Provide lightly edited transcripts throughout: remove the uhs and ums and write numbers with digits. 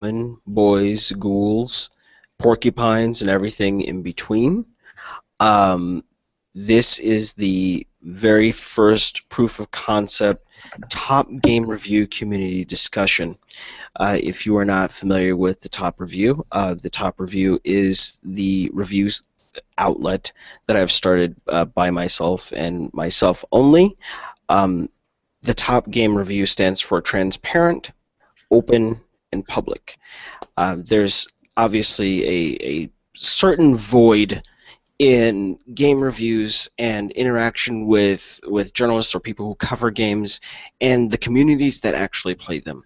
boys, ghouls, porcupines, and everything in between. Um, this is the very first proof of concept top game review community discussion. If you are not familiar with the top review is the reviews outlet that I've started by myself and myself only. Um, the top game review stands for transparent, open, and public. There's obviously a certain void in game reviews and interaction with journalists or people who cover games and the communities that actually play them.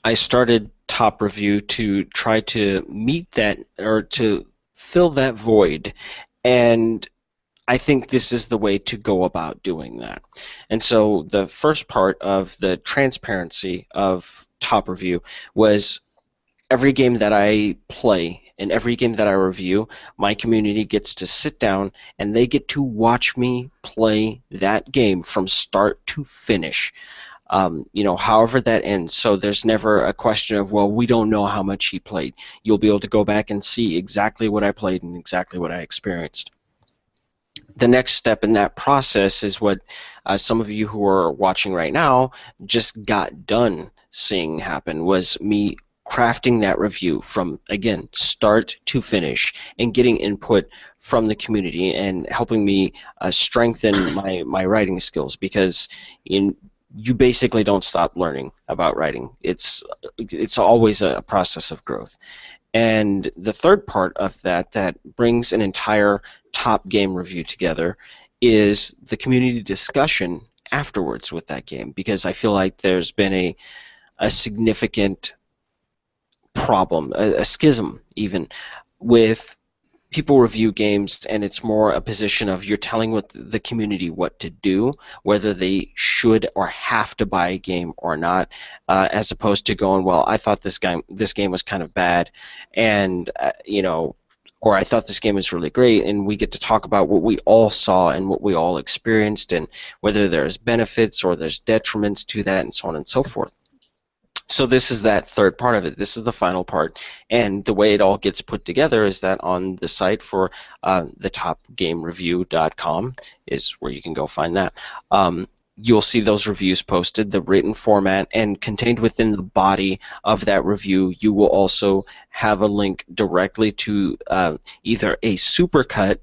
I started Top Review to try to meet that or to fill that void, and I think this is the way to go about doing that. And so the first part of the transparency of Top Review was every game that I play and every game that I review, my community gets to sit down and they get to watch me play that game from start to finish. However that ends. So there's never a question of, well, we don't know how much he played. You'll be able to go back and see exactly what I played and exactly what I experienced. The next step in that process is what some of you who are watching right now just got done seeing happen, was me crafting that review from, again, start to finish and getting input from the community and helping me strengthen my writing skills, because you basically don't stop learning about writing. It's always a process of growth. And the third part of that brings an entire top game review together is the community discussion afterwards with that game, because I feel like there's been a significant problem, a schism even, with people review games and it's more a position of you're telling the community what to do, whether they should or have to buy a game or not, as opposed to going, well, I thought this game was kind of bad, and or I thought this game was really great, and we get to talk about what we all saw and what we all experienced and whether there's benefits or there's detriments to that and so on and so forth. So this is that third part of it. This is the final part, and the way it all gets put together is that on the site for the topgamereview.com is where you can go find that. You'll see those reviews posted, the written format, and contained within the body of that review, you will also have a link directly to either a supercut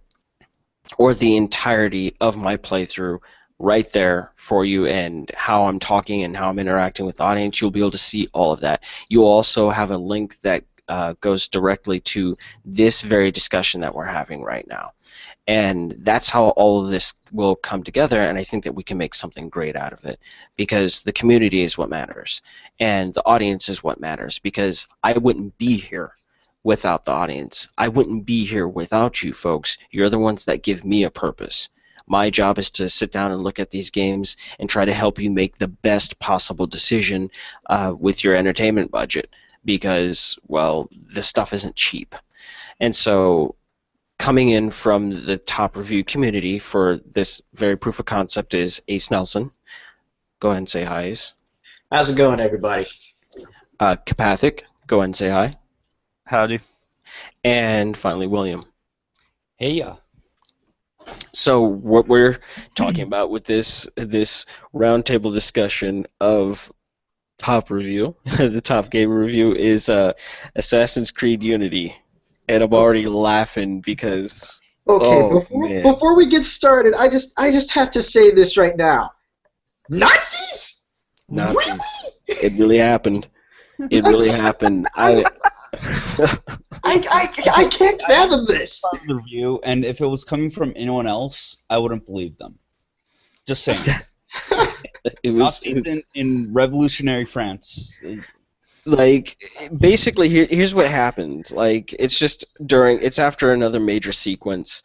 or the entirety of my playthrough right there for you, and how I'm talking and how I'm interacting with the audience. You'll be able to see all of that. You'll also have a link that goes directly to this very discussion that we're having right now. And that's how all of this will come together, and I think that we can make something great out of it, because the community is what matters, and the audience is what matters, because I wouldn't be here without the audience. I wouldn't be here without you folks. You're the ones that give me a purpose. My job is to sit down and look at these games and try to help you make the best possible decision with your entertainment budget, because, well, this stuff isn't cheap. And so coming in from the top review community for this very proof of concept is Ace Nelson. Go ahead and say hi, Ace. How's it going, everybody? Kapathic, go ahead and say hi. Howdy. And finally, William. Hey, yeah. So what we're talking about with this roundtable discussion of top review, the top game review, is Assassin's Creed Unity, and I'm already laughing because before we get started, I just have to say this right now. Nazis? Nazis. Really? It really happened. It really happened. I can't fathom this. The review, and if it was coming from anyone else, I wouldn't believe them. Just saying. it was in revolutionary France. Like, basically, here's what happened. Like, it's after another major sequence,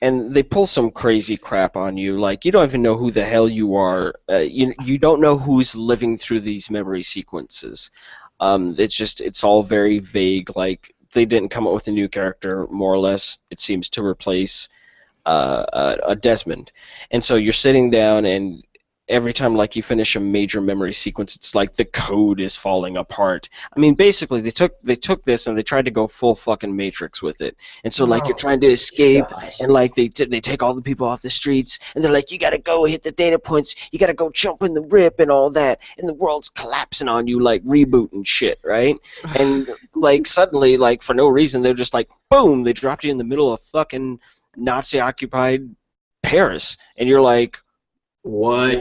and they pull some crazy crap on you. Like, you don't even know who the hell you are. You don't know who's living through these memory sequences. It's all very vague. Like, they didn't come up with a new character, more or less, it seems, to replace a Desmond. And so you're sitting down, and every time like you finish a major memory sequence, it's like the code is falling apart. I mean, basically they took this and they tried to go full fucking Matrix with it. And so like you're Oh, trying to escape, God. and like they take all the people off the streets, and they're like, you gotta go hit the data points, you gotta go jump in the rip and all that, and the world's collapsing on you like rebooting shit, right? And like suddenly, like for no reason, they're just like boom, they dropped you in the middle of fucking Nazi occupied Paris, and you're like, what?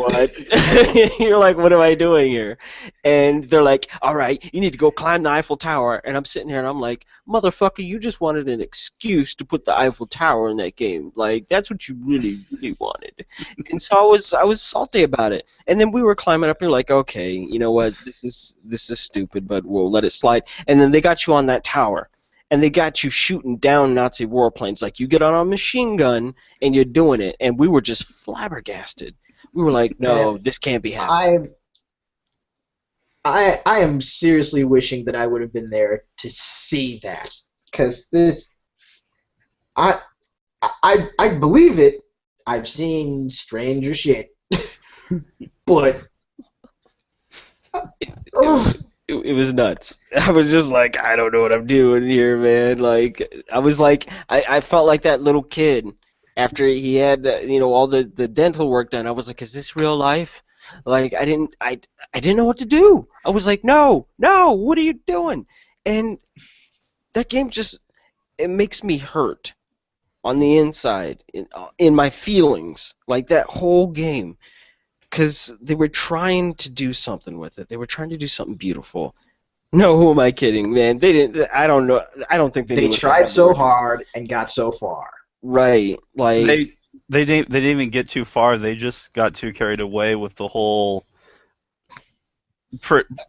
You're like, what am I doing here? And they're like, all right, you need to go climb the Eiffel Tower. And I'm sitting here and I'm like, motherfucker, you just wanted an excuse to put the Eiffel Tower in that game. Like, that's what you really, really wanted. And so I was salty about it. And then we were climbing up and you're like, okay, you know what? This is stupid, but we'll let it slide. And then they got you on that tower. And they got you shooting down Nazi warplanes. Like, you get on a machine gun and you're doing it. And we were just flabbergasted. We were like, no, this can't be happening. I am seriously wishing that I would have been there to see that, because this, I believe it. I've seen stranger shit, but it was nuts. I was just like, I don't know what I'm doing here, man. Like, I was like, I felt like that little kid after he had, all the dental work done. I was like, is this real life? Like, I didn't know what to do. I was like, no, what are you doing? And that game just, it makes me hurt on the inside, in my feelings, like that whole game, because they were trying to do something with it. They were trying to do something beautiful. No, who am I kidding, man? They didn't. I don't know. I don't think they tried so hard and got so far. Right, like they didn't even get too far. They just got too carried away with the whole.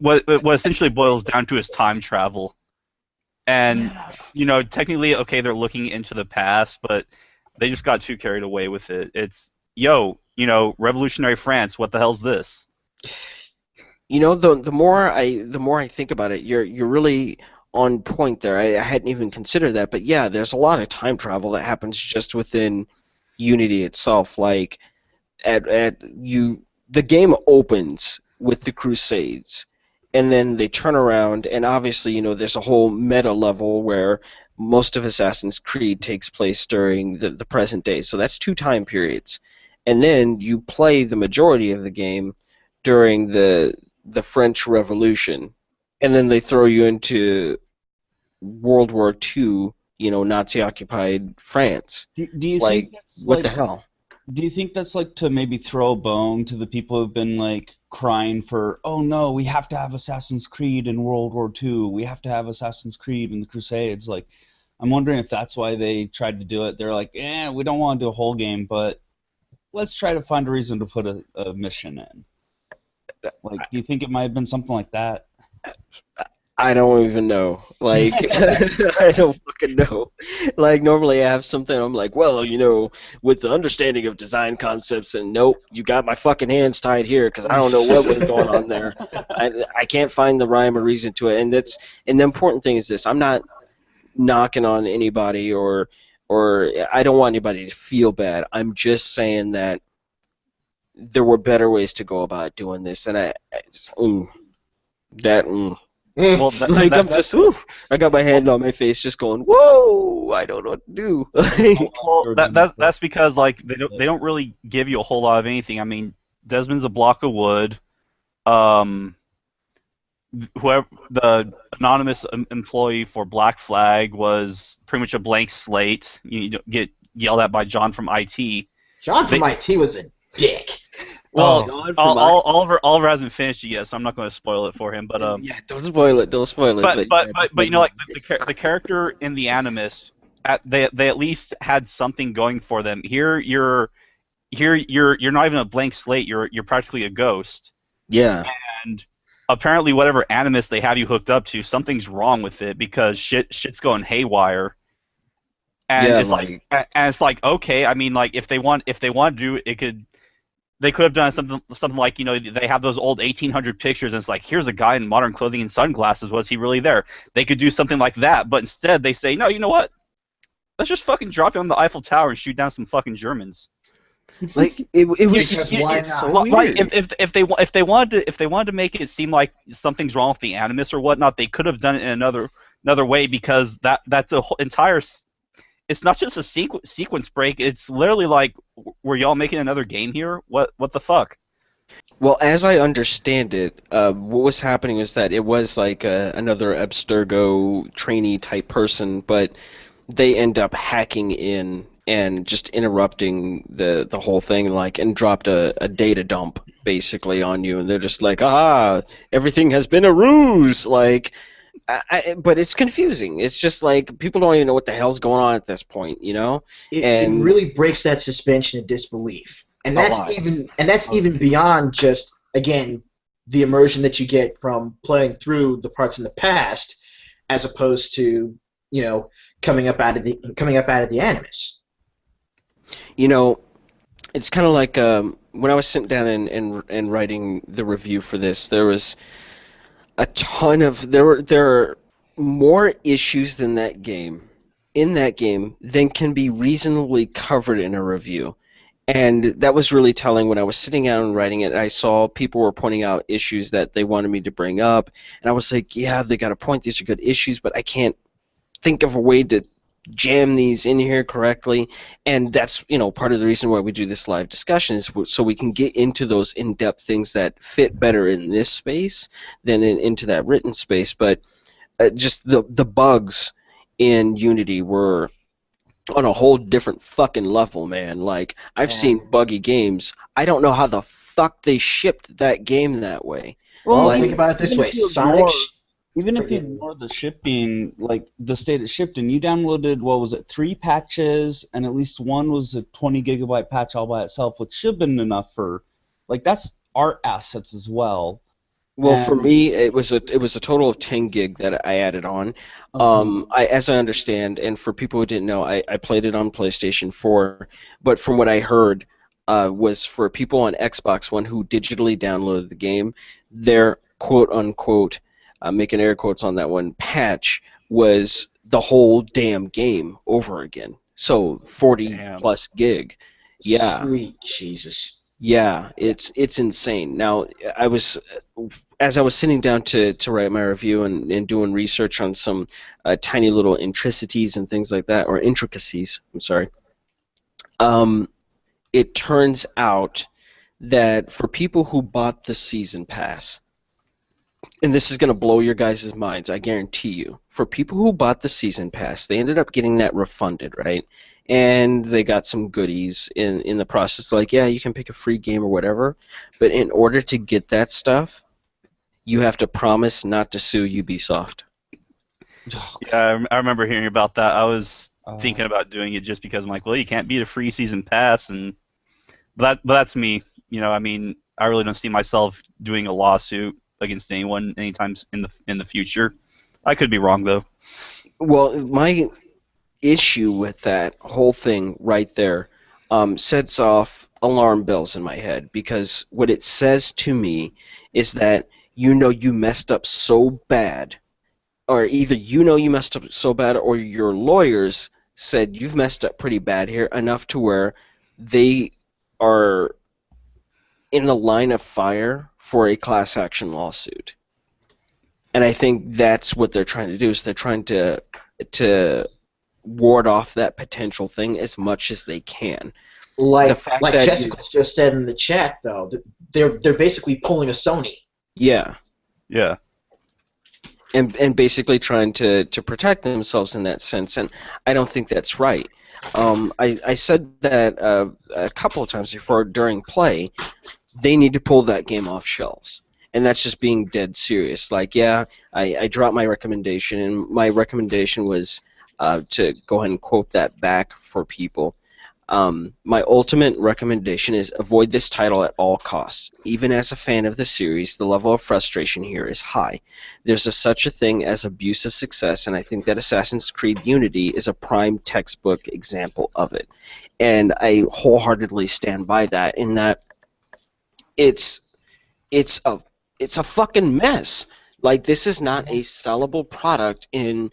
What essentially boils down to is time travel, and technically, okay, they're looking into the past, but they just got too carried away with it. It's revolutionary France. What the hell's this? The more I think about it, you're really on point there. I hadn't even considered that, but yeah, there's a lot of time travel that happens just within Unity itself. Like the game opens with the Crusades, and then they turn around, and obviously, there's a whole meta level where most of Assassin's Creed takes place during the present day. So that's 2 time periods, and then you play the majority of the game during the French Revolution, and then they throw you into World War II, Nazi-occupied France. Do you like, think that's what the hell? Do you think that's like to maybe throw a bone to the people who've been like crying for, oh no, we have to have Assassin's Creed in World War II, we have to have Assassin's Creed in the Crusades? Like, I'm wondering if that's why they tried to do it. They're like, we don't want to do a whole game, but let's try to find a reason to put a mission in. Like, do you think it might have been something like that? I don't even know. Like, I don't fucking know. Like, normally I have something, I'm like, well, with the understanding of design concepts, and nope, you got my fucking hands tied here, because I don't know what was going on there. I can't find the rhyme or reason to it, and the important thing is this: I'm not knocking on anybody, or I don't want anybody to feel bad. I'm just saying that there were better ways to go about doing this, and I Well, I got my hand on my face, just going, whoa! I don't know what to do. Well, that's because like they don't really give you a whole lot of anything. I mean, Desmond's a block of wood. Whoever the anonymous employee for Black Flag was pretty much a blank slate. You don't get yelled at by John from IT. John from IT was a dick. Well, Oliver hasn't finished it yet, so I'm not going to spoil it for him. But yeah, don't spoil it. Don't spoil it. But like the character in the Animus, they at least had something going for them. Here you're not even a blank slate. You're practically a ghost. Yeah. And apparently, whatever Animus they have you hooked up to, something's wrong with it because shit's going haywire. And yeah, it's like okay, I mean, like if they want to do it, they could have done something like, they have those old 1800 pictures, and it's like, here's a guy in modern clothing and sunglasses. Was he really there? They could do something like that, but instead they say, no, you know what? Let's just fucking drop you on the Eiffel Tower and shoot down some fucking Germans. Like it was Because why it's not? so Well, right. weird. If they wanted to make it seem like something's wrong with the Animus or whatnot, they could have done it in another way, because that's a whole entire. It's not just a sequence break. It's literally like, were y'all making another game here? What the fuck? Well, as I understand it, what was happening was that it was like another Abstergo trainee type person, but they end up hacking in and just interrupting the whole thing, like, and dropped a data dump basically on you, and they're just like, everything has been a ruse, like. But it's confusing. It's just like people don't even know what the hell's going on at this point, you know? It And really breaks that suspension of disbelief, and a that's lot. even beyond just, again, the immersion that you get from playing through the parts in the past, as opposed to, you know, coming up out of the Animus. You know, it's kind of like when I was sitting down and writing the review for this, there was a ton of there are more issues than that game in that game than can be reasonably covered in a review. And that was really telling when I was sitting down and writing it. I saw people were pointing out issues that they wanted me to bring up, and I was like, yeah, they got a point. These are good issues, but I can't think of a way to jam these in here correctly. And that's, part of the reason why we do this live discussion is so we can get into those in-depth things that fit better in this space than into that written space. But just the bugs in Unity were on a whole different fucking level, man. Like, I've seen buggy games. I don't know how the fuck they shipped that game that way. Well, Like, think about it this even way: if you Sonic. Even if you friggin- ignore the shipping, like the state it shipped in, you downloaded, what was it, 3 patches, and at least one was a 20 gigabyte patch all by itself, which should have been enough for, like, that's art assets as well. well, for And me, it was a total of 10 gig that I added on. As I understand, and for people who didn't know, I played it on PlayStation 4, but from what I heard, was for people on Xbox One who digitally downloaded the game, their quote unquote, making air quotes on that one, patch was the whole damn game over again. So 40 Damn. plus gig. Yeah. Sweet Jesus. Yeah, it's insane. Now, as I was sitting down to write my review and doing research on some tiny little intricacies and things like that, or intricacies, I'm sorry. It turns out that for people who bought the season pass, and this is going to blow your guys' minds, I guarantee you. For people who bought the season pass, they ended up getting that refunded, right? And they got some goodies in the process. Like, yeah, you can pick a free game or whatever, but in order to get that stuff, you have to promise not to sue Ubisoft. Yeah, I remember hearing about that. I was thinking uh, about doing it just because I'm like, well, you can't beat a free season pass, but that's me. I mean, I really don't see myself doing a lawsuit against anyone anytime in the future. I could be wrong though. Well, my issue with that whole thing right there sets off alarm bells in my head, because what it says to me is that you messed up so bad, or either you messed up so bad, or your lawyers said you've messed up pretty bad here, enough to where they are in the line of fire for a class action lawsuit. And I think that's what they're trying to do, is they're trying to ward off that potential thing as much as they can. The Like fact like that Jessica just said in the chat, though, they're basically pulling a Sony. yeah, Yeah. and basically trying to protect themselves in that sense, and I don't think that's right. I said that a couple of times before during play. They need to pull that game off shelves. And that's just being dead serious. Like, yeah, I dropped my recommendation, and my recommendation was to go ahead and quote that back for people. My ultimate recommendation is avoid this title at all costs. Even as a fan of the series, the level of frustration here is high. There's such a thing as abuse of success, and I think that Assassin's Creed Unity is a prime textbook example of it. And I wholeheartedly stand by that, in that it's a fucking mess. Like, this is not a sellable product in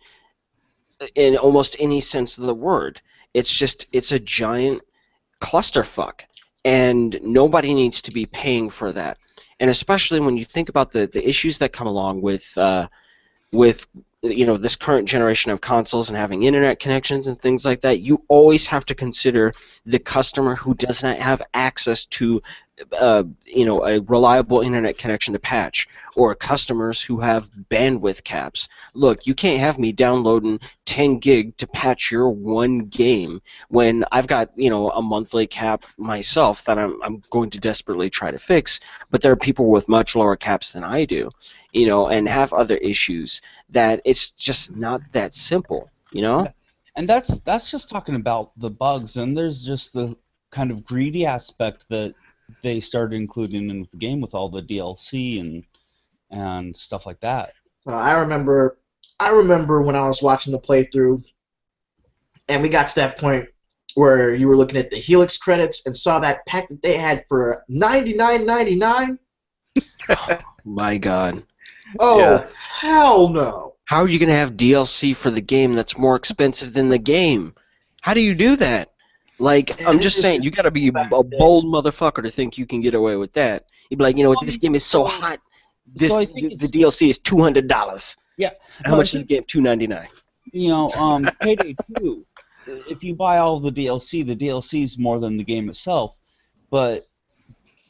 almost any sense of the word. It's a giant clusterfuck. and nobody needs to be paying for that. And especially when you think about the issues that come along with this current generation of consoles and having internet connections and things like that, you always have to consider the customer who does not have access to a reliable internet connection to patch, or customers who have bandwidth caps. Look, you can't have me downloading 10 gig to patch your one game when I've got a monthly cap myself that I'm going to desperately try to fix. But there are people with much lower caps than I do, and have other issues that it's just not that simple, And that's just talking about the bugs, and there's just the kind of greedy aspect that they started including in the game with all the DLC and stuff like that. I remember when I was watching the playthrough, and we got to that point where you were looking at the Helix credits and saw that pack that they had for $99.99. My God. Oh, Yeah. hell no. How are you going to have DLC for the game that's more expensive than the game? How do you do that? Like, I'm just saying, you got to be a bold motherfucker to think you can get away with that. You'd be like, this game is so hot. The DLC is $200. Yeah. How much is the game? $2.99. Payday 2, if you buy all the DLC is more than the game itself, but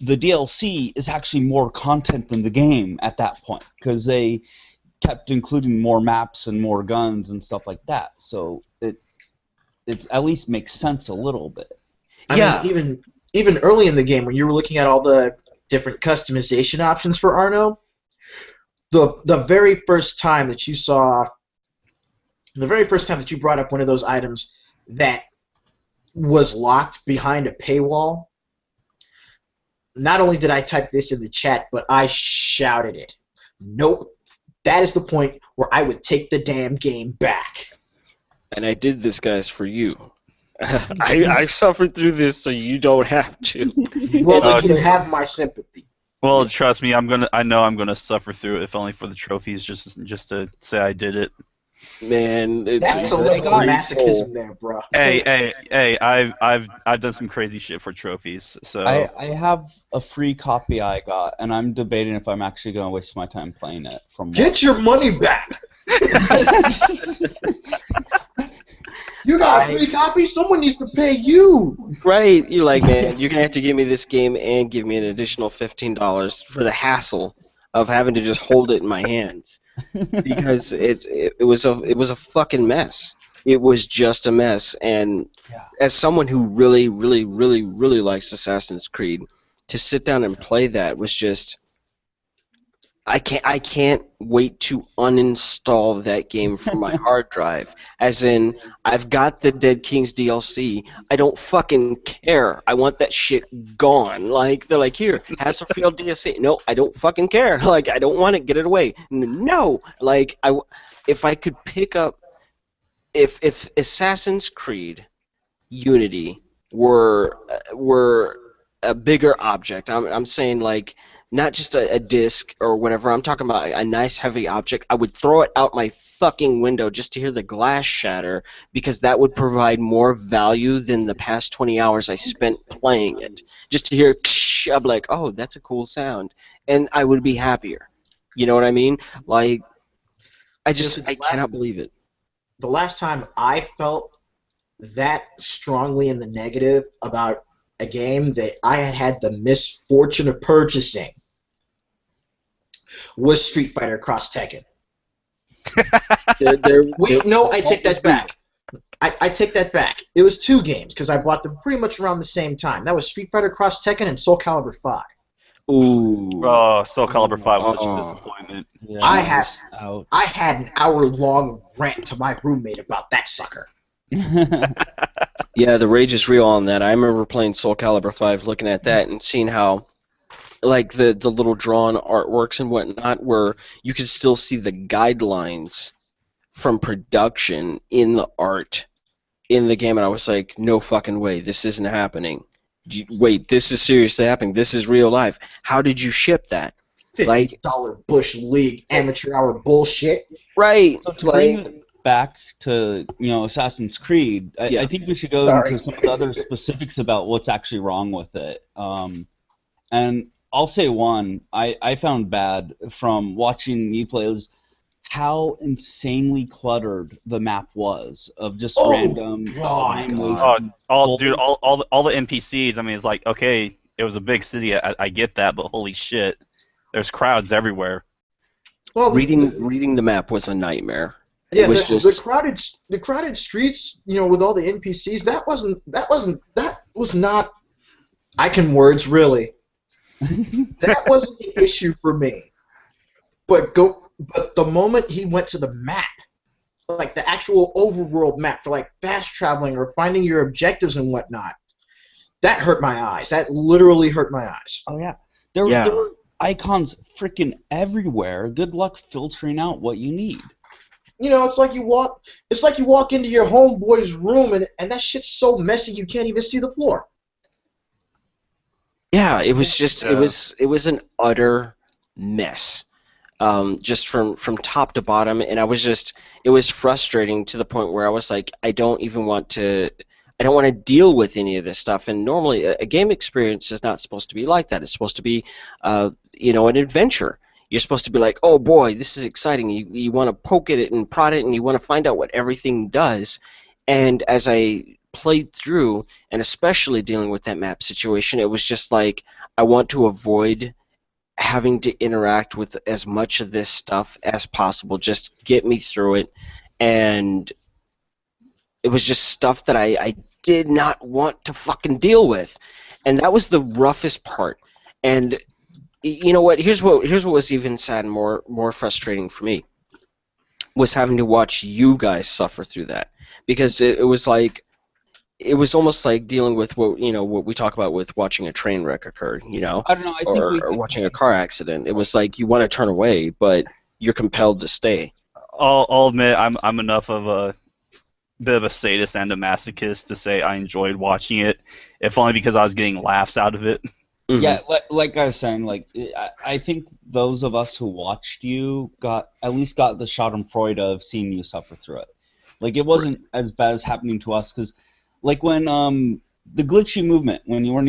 the DLC is actually more content than the game at that point, because they kept including more maps and more guns and stuff like that. So it at least makes sense a little bit. I mean, even early in the game when you were looking at all the different customization options for Arno, the very first time that you brought up one of those items that was locked behind a paywall, not only did I type this in the chat, but I shouted it. Nope. That is the point where I would take the damn game back. And I did this, guys, for you. I suffered through this, so you don't have to. Well, you have my sympathy. Well, trust me, I know I'm gonna suffer through it, if only for the trophies, just to say I did it. Man, That's a little masochism there, bro. Hey, I've done some crazy shit for trophies. So I have a free copy I got, and I'm debating if I'm actually going to waste my time playing it. Get your money back! You got a free copy? Someone needs to pay you! Right, you're like, man, you're going to have to give me this game and give me an additional $15 for the hassle of having to just hold it in my hands. Because it was a fucking mess. It was just a mess, and as someone who really, really, really, really likes Assassin's Creed, to sit down and play that was just, I can't wait to uninstall that game from my hard drive. As in, I've got the Dead Kings DLC. I don't fucking care. I want that shit gone. Like, they're like, here, Hasselfield DLC. No, I don't fucking care. Like, I don't want it. Get it away. No. Like, if I could pick up, if Assassin's Creed Unity were a bigger object, I'm saying, like, not just a disc or whatever. I'm talking about a nice heavy object. I would throw it out my fucking window just to hear the glass shatter, because that would provide more value than the past 20 hours I spent playing it. Just to hear, I'm like, oh, that's a cool sound, and I would be happier. You know what I mean? Like, I cannot believe it. The last time I felt that strongly in the negative about a game that I had the misfortune of purchasing was Street Fighter Cross Tekken. I take that back. I take that back. It was 2 games, because I bought them pretty much around the same time. That was Street Fighter Cross Tekken and Soul Calibur 5. Ooh. Oh, Soul Calibur 5 was such a disappointment. Yeah, I had an hour-long rant to my roommate about that sucker. Yeah, the rage is real on that. I remember playing Soul Calibur 5, looking at that and seeing how, like, the little drawn artworks and whatnot, where you could still see the guidelines from production in the art in the game, and I was like, no fucking way, this isn't happening. Wait, this is seriously happening. This is real life. How did you ship that? $50 Bush League amateur hour bullshit. Right. So to bring it back to Assassin's Creed, Yeah. I think we should go Sorry. into some of the other specifics about what's actually wrong with it. And I'll say one I found bad from watching you play was how insanely cluttered the map was of just Oh, random God. time Oh, wasting. dude, all the NPCs. I mean, it's like, okay, it was a big city. I get that, but holy shit, there's crowds everywhere. Well, Reading the map was a nightmare. yeah, It was the crowded streets, with all the NPCs. That was not. I can words really. That wasn't an issue for me. But the moment he went to the map, like the actual overworld map for like fast traveling or finding your objectives and whatnot, that hurt my eyes. That literally hurt my eyes. Oh yeah, Yeah. there were icons freaking everywhere. Good luck filtering out what you need. It's like you walk into your homeboy's room and that shit's so messy you can't even see the floor. Yeah, it was just Yeah. it was an utter mess, just from top to bottom, and it was frustrating to the point where I was like, I don't want to deal with any of this stuff. And normally, a game experience is not supposed to be like that. It's supposed to be, an adventure. You're supposed to be like, oh boy, this is exciting. You want to poke at it and prod it, and you want to find out what everything does. And as I played through, and especially dealing with that map situation, it was just like I want to avoid having to interact with as much of this stuff as possible. Just get me through it. And it was just stuff that I did not want to fucking deal with. And that was the roughest part. And you know what? Here's what was even sad and more frustrating for me was having to watch you guys suffer through that, because it was like it was almost like dealing with what we talk about with watching a train wreck occur, I don't know. I think or watching a car accident. It was like you want to turn away, but you're compelled to stay. I'll admit I'm enough of a bit of a sadist and a masochist to say I enjoyed watching it, if only because I was getting laughs out of it. Mhm. Yeah, like I was saying, like I think those of us who watched you at least got the Schadenfreude of seeing you suffer through it. Like it wasn't as bad as happening to us, because like when the glitchy movement, when you weren't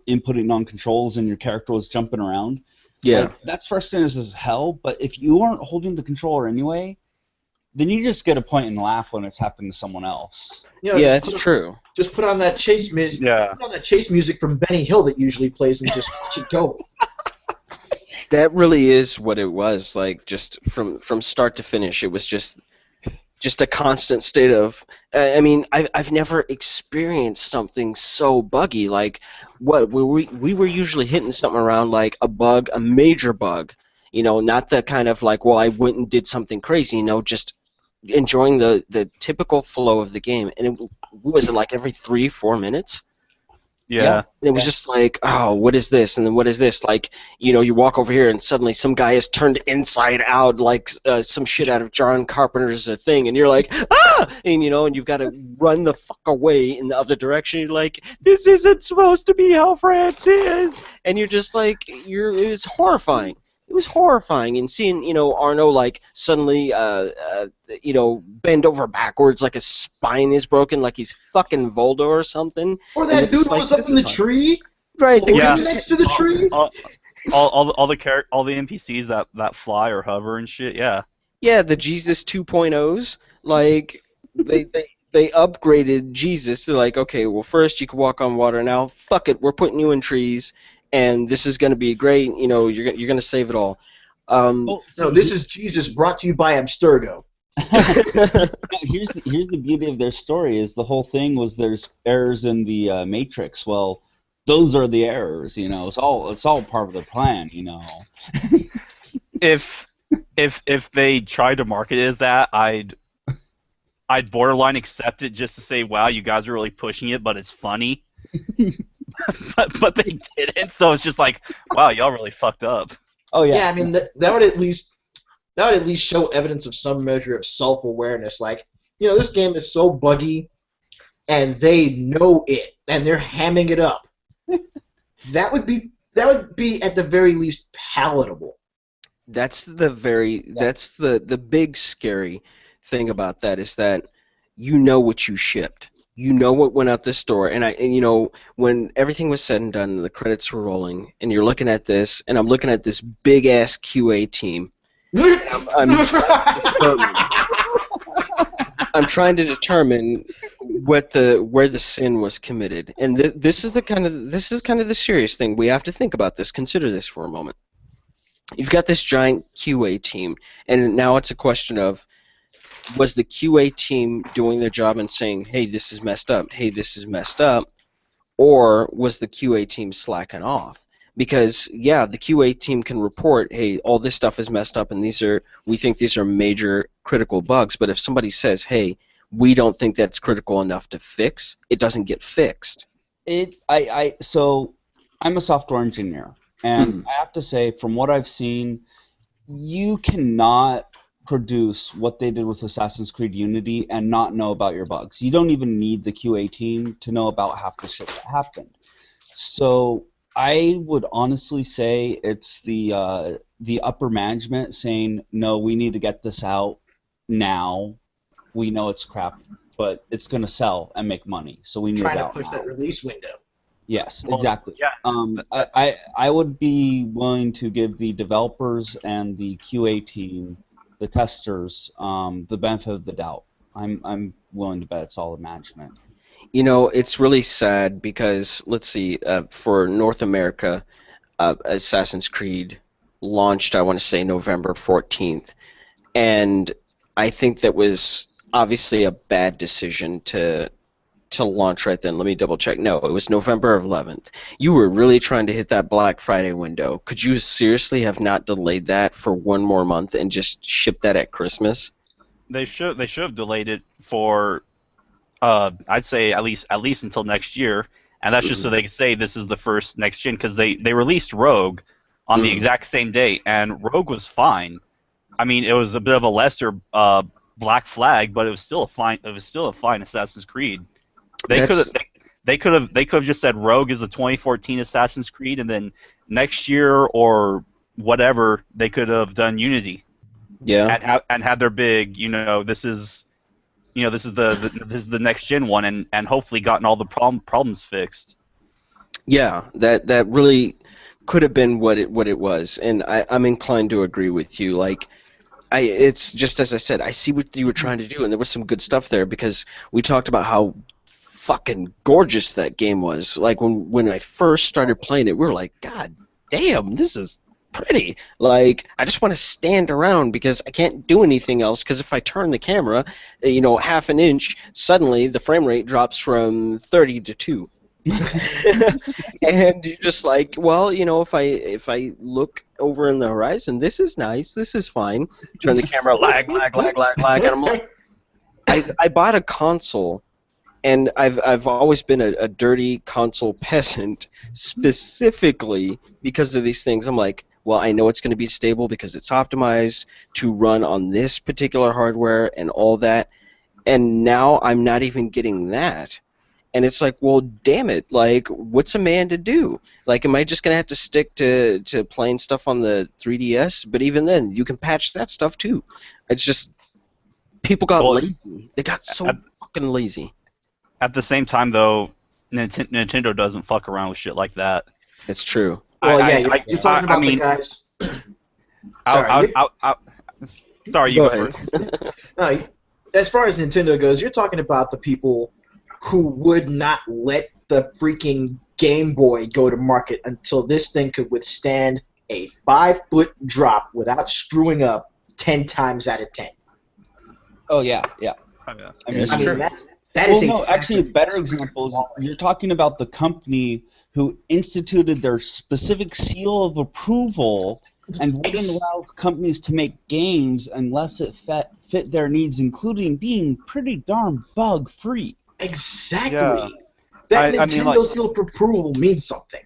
inputting on controls and your character was jumping around, Yeah. like, that's frustrating as hell. But if you aren't holding the controller anyway, then you just get a point and laugh when it's happening to someone else. Yeah, it's true. Just put on that chase music. Yeah. Put on that chase music from Benny Hill that usually plays and just watch it go. That really is what it was like. Just from start to finish, it was just a constant state of. I mean, I've never experienced something so buggy. Like what we were usually hitting something around like a bug, a major bug. Not the kind of like, well, I went and did something crazy. Just enjoying the typical flow of the game. And it was like every 3-4 minutes. Yeah. And it was just like, oh, what is this? And then what is this? Like, you walk over here and suddenly some guy is turned inside out, like some shit out of John Carpenter's Thing, and you're like, ah! And and you've got to run the fuck away in the other direction. You're like, this isn't supposed to be how France is, and you're just like, it was horrifying. It was horrifying, and seeing Arno like suddenly bend over backwards like his spine is broken, like he's fucking Voldo or something. Or that dude was up in the tree, Right? They Yeah. just next to the tree. all the NPCs that fly or hover and shit. Yeah. Yeah, the Jesus 2.0s, like they upgraded Jesus. They're like, okay, well first you can walk on water. Now, fuck it, we're putting you in trees, and this is going to be great. You're going to save it all. Oh, No, this is Jesus brought to you by Abstergo. here's the beauty of their story is the whole thing was there's errors in the Matrix. Well, those are the errors. It's all part of the plan. If they tried to market it as that, I'd borderline accept it just to say, wow, you guys are really pushing it, but it's funny. but they didn't, so it's just like, wow, y'all really fucked up. Oh yeah. Yeah, I mean that would at least show evidence of some measure of self-awareness. Like, this game is so buggy, and they know it, and they're hamming it up. That would be at the very least palatable. that's the big scary thing about that is that you know what you shipped. You know what went out the store, and you know when everything was said and done, and the credits were rolling, and you're looking at this, and I'm looking at this big ass QA team. I'm trying to determine where the sin was committed, and this is kind of the serious thing. We have to think about this. Consider this for a moment. You've got this giant QA team, and now it's a question of, was the QA team doing their job and saying, hey, this is messed up, hey, this is messed up, or was the QA team slacking off? Because, yeah, the QA team can report, hey, all this stuff is messed up and we think these are major critical bugs, but if somebody says, hey, we don't think that's critical enough to fix, it doesn't get fixed. So I'm a software engineer, and I have to say, from what I've seen, you cannot produce what they did with Assassin's Creed Unity and not know about your bugs. You don't even need the QA team to know about half the shit that happened. So I would honestly say it's the upper management saying, no, we need to get this out now. We know it's crap, but it's going to sell and make money, so we need it out now. Trying to push that release window. Yes, exactly. Yeah. I would be willing to give the developers and the QA team, the testers, the benefit of the doubt. I'm willing to bet it's all the management. You know, it's really sad because, let's see, for North America, Assassin's Creed launched, I want to say, November 14th. And I think that was obviously a bad decision to launch right then. Let me double check. No, it was November 11th. You were really trying to hit that Black Friday window. Could you seriously have not delayed that for one more month and just shipped that at Christmas? They should have delayed it for I'd say at least until next year, and that's just so they can say this is the first next gen, because they released Rogue on the exact same day, and Rogue was fine. I mean, it was a bit of a lesser Black Flag, but it was still a fine Assassin's Creed. They could have just said Rogue is the 2014 Assassin's Creed, and then next year or whatever they could have done Unity. Yeah. And had their big, this is the next gen one, and hopefully gotten all the problems fixed. Yeah, that really could have been what it was, and I'm inclined to agree with you. Like, it's just as I said, I see what you were trying to do, and there was some good stuff there because we talked about how fucking gorgeous that game was. Like when I first started playing it, we were like, God damn, this is pretty. Like, I just want to stand around because I can't do anything else, because if I turn the camera, half an inch, suddenly the frame rate drops from 30 to 2. And you're just like, well, if I look over in the horizon, this is nice, this is fine. Turn the camera, lag, and I'm like, I bought a console, and I've always been a dirty console peasant, specifically because of these things. I'm like, well, I know it's going to be stable because it's optimized to run on this particular hardware and all that, and now I'm not even getting that. And it's like, well, damn it, like, what's a man to do? Like, am I just going to have to stick to playing stuff on the 3DS? But even then, you can patch that stuff too. It's just, people got lazy. They got so fucking lazy. At the same time, though, Nintendo doesn't fuck around with shit like that. It's true. Well, you're talking about the guys. Sorry, you go first. No, as far as Nintendo goes, you're talking about the people who would not let the freaking Game Boy go to market until this thing could withstand a 5-foot drop without screwing up 10 times out of 10. Oh yeah. Oh, yeah. I mean, that is actually, a better example is you're talking about the company who instituted their specific seal of approval and wouldn't allow companies to make games unless it fit their needs, including being pretty darn bug-free. Exactly. Yeah. That Nintendo seal of approval means something.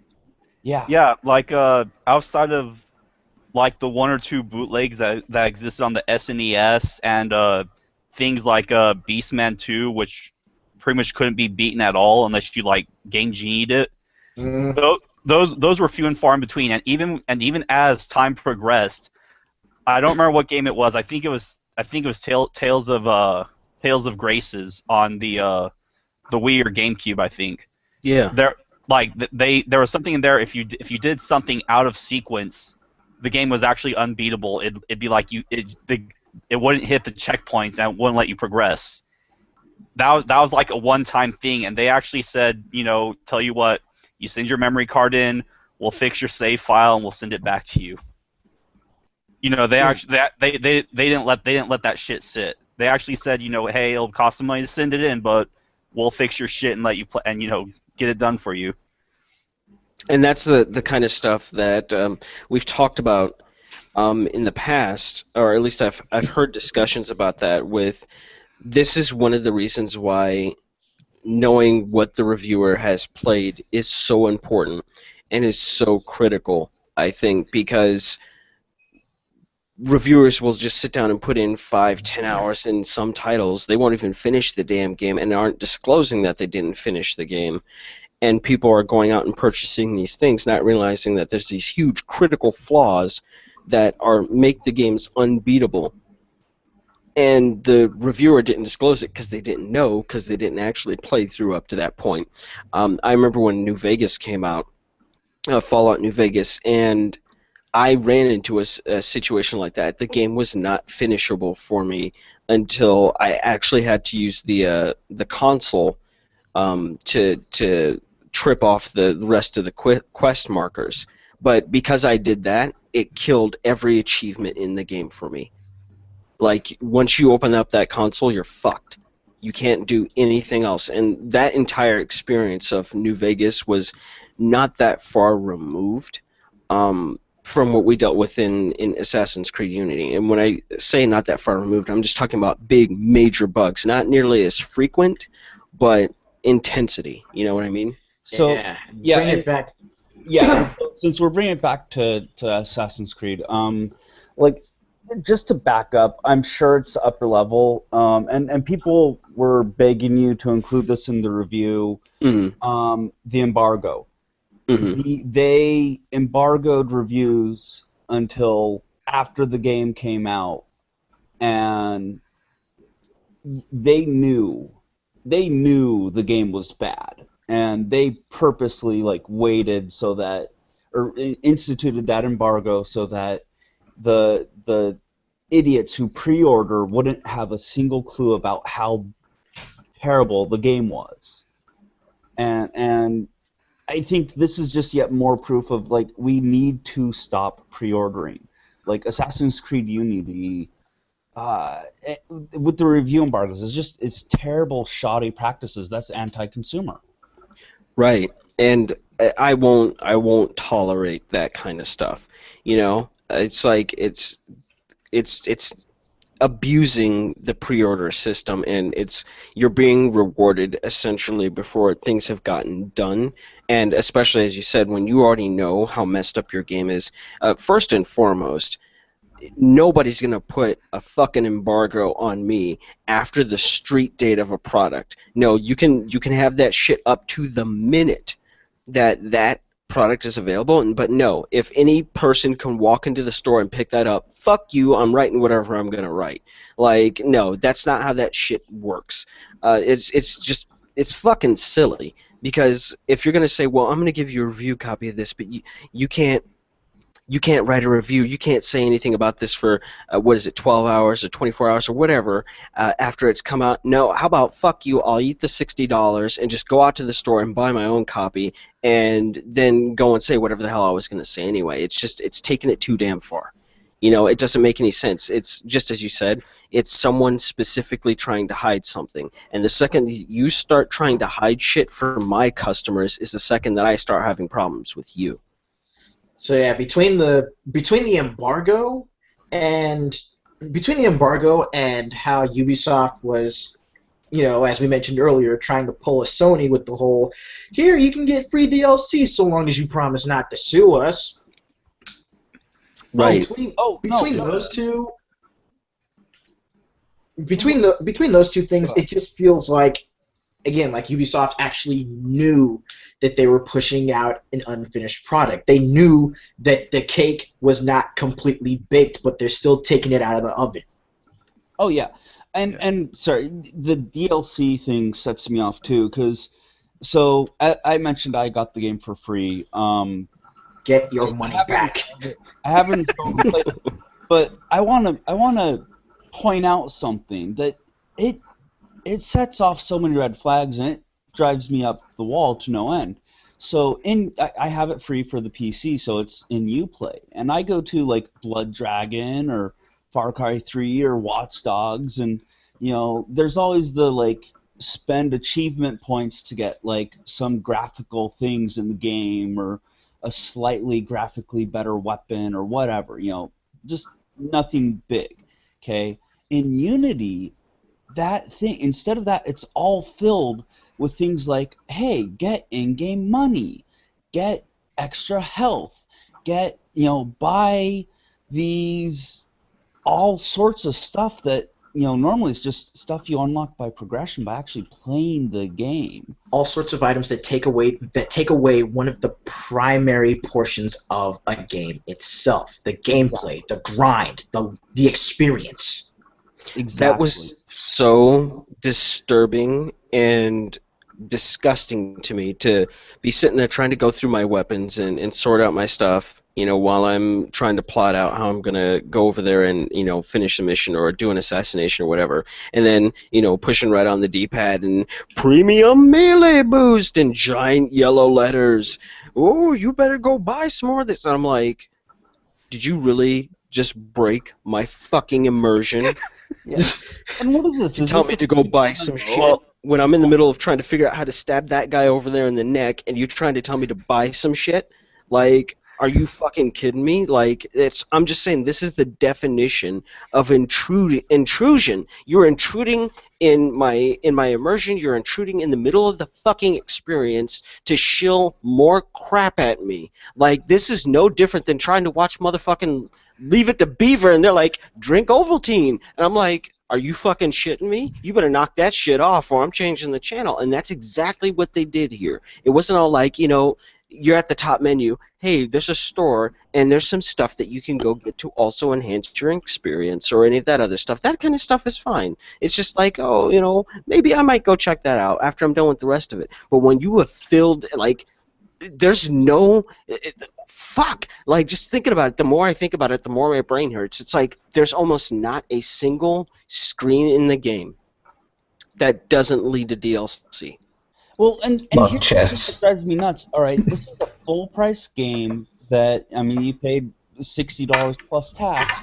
Yeah. Yeah, like outside of like the one or two bootlegs that existed on the SNES and things like Beastman 2, which pretty much couldn't be beaten at all unless you like Game Genied it. Those were few and far in between, and even as time progressed, I don't remember what game it was. I think it was Tales of Graces on the Wii or GameCube. I think Yeah. there was something in there. If you did something out of sequence, the game was actually unbeatable. It'd be like it wouldn't hit the checkpoints and it wouldn't let you progress. That was like a one-time thing, and they actually said, tell you what, you send your memory card in, we'll fix your save file, and we'll send it back to you. They actually they didn't let that shit sit. They actually said, hey, it'll cost some money to send it in, but we'll fix your shit and let you play, and get it done for you. And that's the kind of stuff that we've talked about in the past, or at least I've heard discussions about that. This is one of the reasons why knowing what the reviewer has played is so important and is so critical, I think, because reviewers will just sit down and put in 5-10 hours in some titles. They won't even finish the damn game and aren't disclosing that they didn't finish the game. And people are going out and purchasing these things, not realizing that there's these huge critical flaws that make the games unbeatable. And the reviewer didn't disclose it because they didn't know, because they didn't actually play through up to that point. I remember when New Vegas came out, Fallout New Vegas, and I ran into a situation like that. The game was not finishable for me until I actually had to use the console to trip off the rest of the quest markers. But because I did that, it killed every achievement in the game for me. Like, once you open up that console, you're fucked. You can't do anything else. And that entire experience of New Vegas was not that far removed from what we dealt with in Assassin's Creed Unity. And when I say not that far removed, I'm just talking about big, major bugs. Not nearly as frequent, but intensity. You know what I mean? So bring it back. Yeah, since we're bringing it back to Assassin's Creed, just to back up, I'm sure it's upper level, and people were begging you to include this in the review. Mm-hmm. The embargo. Mm-hmm. They embargoed reviews until after the game came out, and they knew the game was bad, and they purposely waited so that, or instituted that embargo so that the idiots who pre-order wouldn't have a single clue about how terrible the game was. And I think this is just yet more proof of we need to stop pre-ordering. Assassin's Creed Unity with the review embargoes, it's terrible, shoddy practices. That's anti-consumer. Right. And I won't tolerate that kind of stuff. It's like it's abusing the pre-order system, and you're being rewarded essentially before things have gotten done. And especially, as you said, when you already know how messed up your game is, first and foremost, nobody's going to put a fucking embargo on me after the street date of a product. No, you can have that shit up to the minute that product is available, but no, if any person can walk into the store and pick that up, fuck you, I'm writing whatever I'm going to write. No, that's not how that shit works. It's fucking silly, because if you're going to say, well, I'm going to give you a review copy of this, but you can't write a review, you can't say anything about this for, 12 hours or 24 hours or whatever after it's come out. No, how about fuck you, I'll eat the $60 and just go out to the store and buy my own copy and then go and say whatever the hell I was going to say anyway. It's taking it too damn far. It doesn't make any sense. It's just as you said, it's someone specifically trying to hide something. And the second you start trying to hide shit from my customers is the second that I start having problems with you. So yeah, between the embargo and how Ubisoft was, as we mentioned earlier, trying to pull a Sony with the whole, here, you can get free DLC so long as you promise not to sue us. Right. Between those two things, it just feels like again, like Ubisoft actually knew that they were pushing out an unfinished product. They knew that the cake was not completely baked, but they're still taking it out of the oven. Oh yeah, Yeah. and sorry, the DLC thing sets me off too, because so I mentioned I got the game for free. Get your I money haven't back. installed it. I haven't installed and played it, but I wanna point out something that it it sets off so many red flags and it drives me up the wall to no end. So I have it free for the PC, so it's in Uplay, and I go to like Blood Dragon or Far Cry 3 or Watch Dogs, and there's always the like spend achievement points to get like some graphical things in the game or a slightly graphically better weapon or whatever, just nothing big. Okay, in Unity that thing instead of that it's all filled with things like, hey, get in-game money, get extra health, get buy these all sorts of stuff that normally is just stuff you unlock by progression by actually playing the game. All sorts of items that take away one of the primary portions of a game itself: the gameplay, the grind, the experience. Exactly. That was so disturbing and disgusting to me to be sitting there trying to go through my weapons and sort out my stuff, while I'm trying to plot out how I'm going to go over there and, finish a mission or do an assassination or whatever. And then, pushing right on the D-pad and premium melee boost in giant yellow letters. Oh, you better go buy some more of this. And I'm like, did you really just break my fucking immersion? Yeah. And what is this? To tell me to go buy some shit when I'm in the middle of trying to figure out how to stab that guy over there in the neck, and you're trying to tell me to buy some shit? Like, are you fucking kidding me? Like, I'm just saying, this is the definition of intrusion. You're intruding in my immersion. You're intruding in the middle of the fucking experience to shill more crap at me. Like, this is no different than trying to watch motherfucking Leave It to Beaver, and they're like, drink Ovaltine. And I'm like, are you fucking shitting me? You better knock that shit off or I'm changing the channel. And that's exactly what they did here. It wasn't all like, you're at the top menu. Hey, there's a store, and there's some stuff that you can go get to also enhance your experience or any of that other stuff. That kind of stuff is fine. It's just like, oh, maybe I might go check that out after I'm done with the rest of it. But when you have filled, like, there's no fuck. Like, just thinking about it, the more I think about it, the more my brain hurts. It's like there's almost not a single screen in the game that doesn't lead to DLC. Well, and Love here's chess. what drives me nuts. All right, this is a full price game that, I mean, you paid $60 plus tax,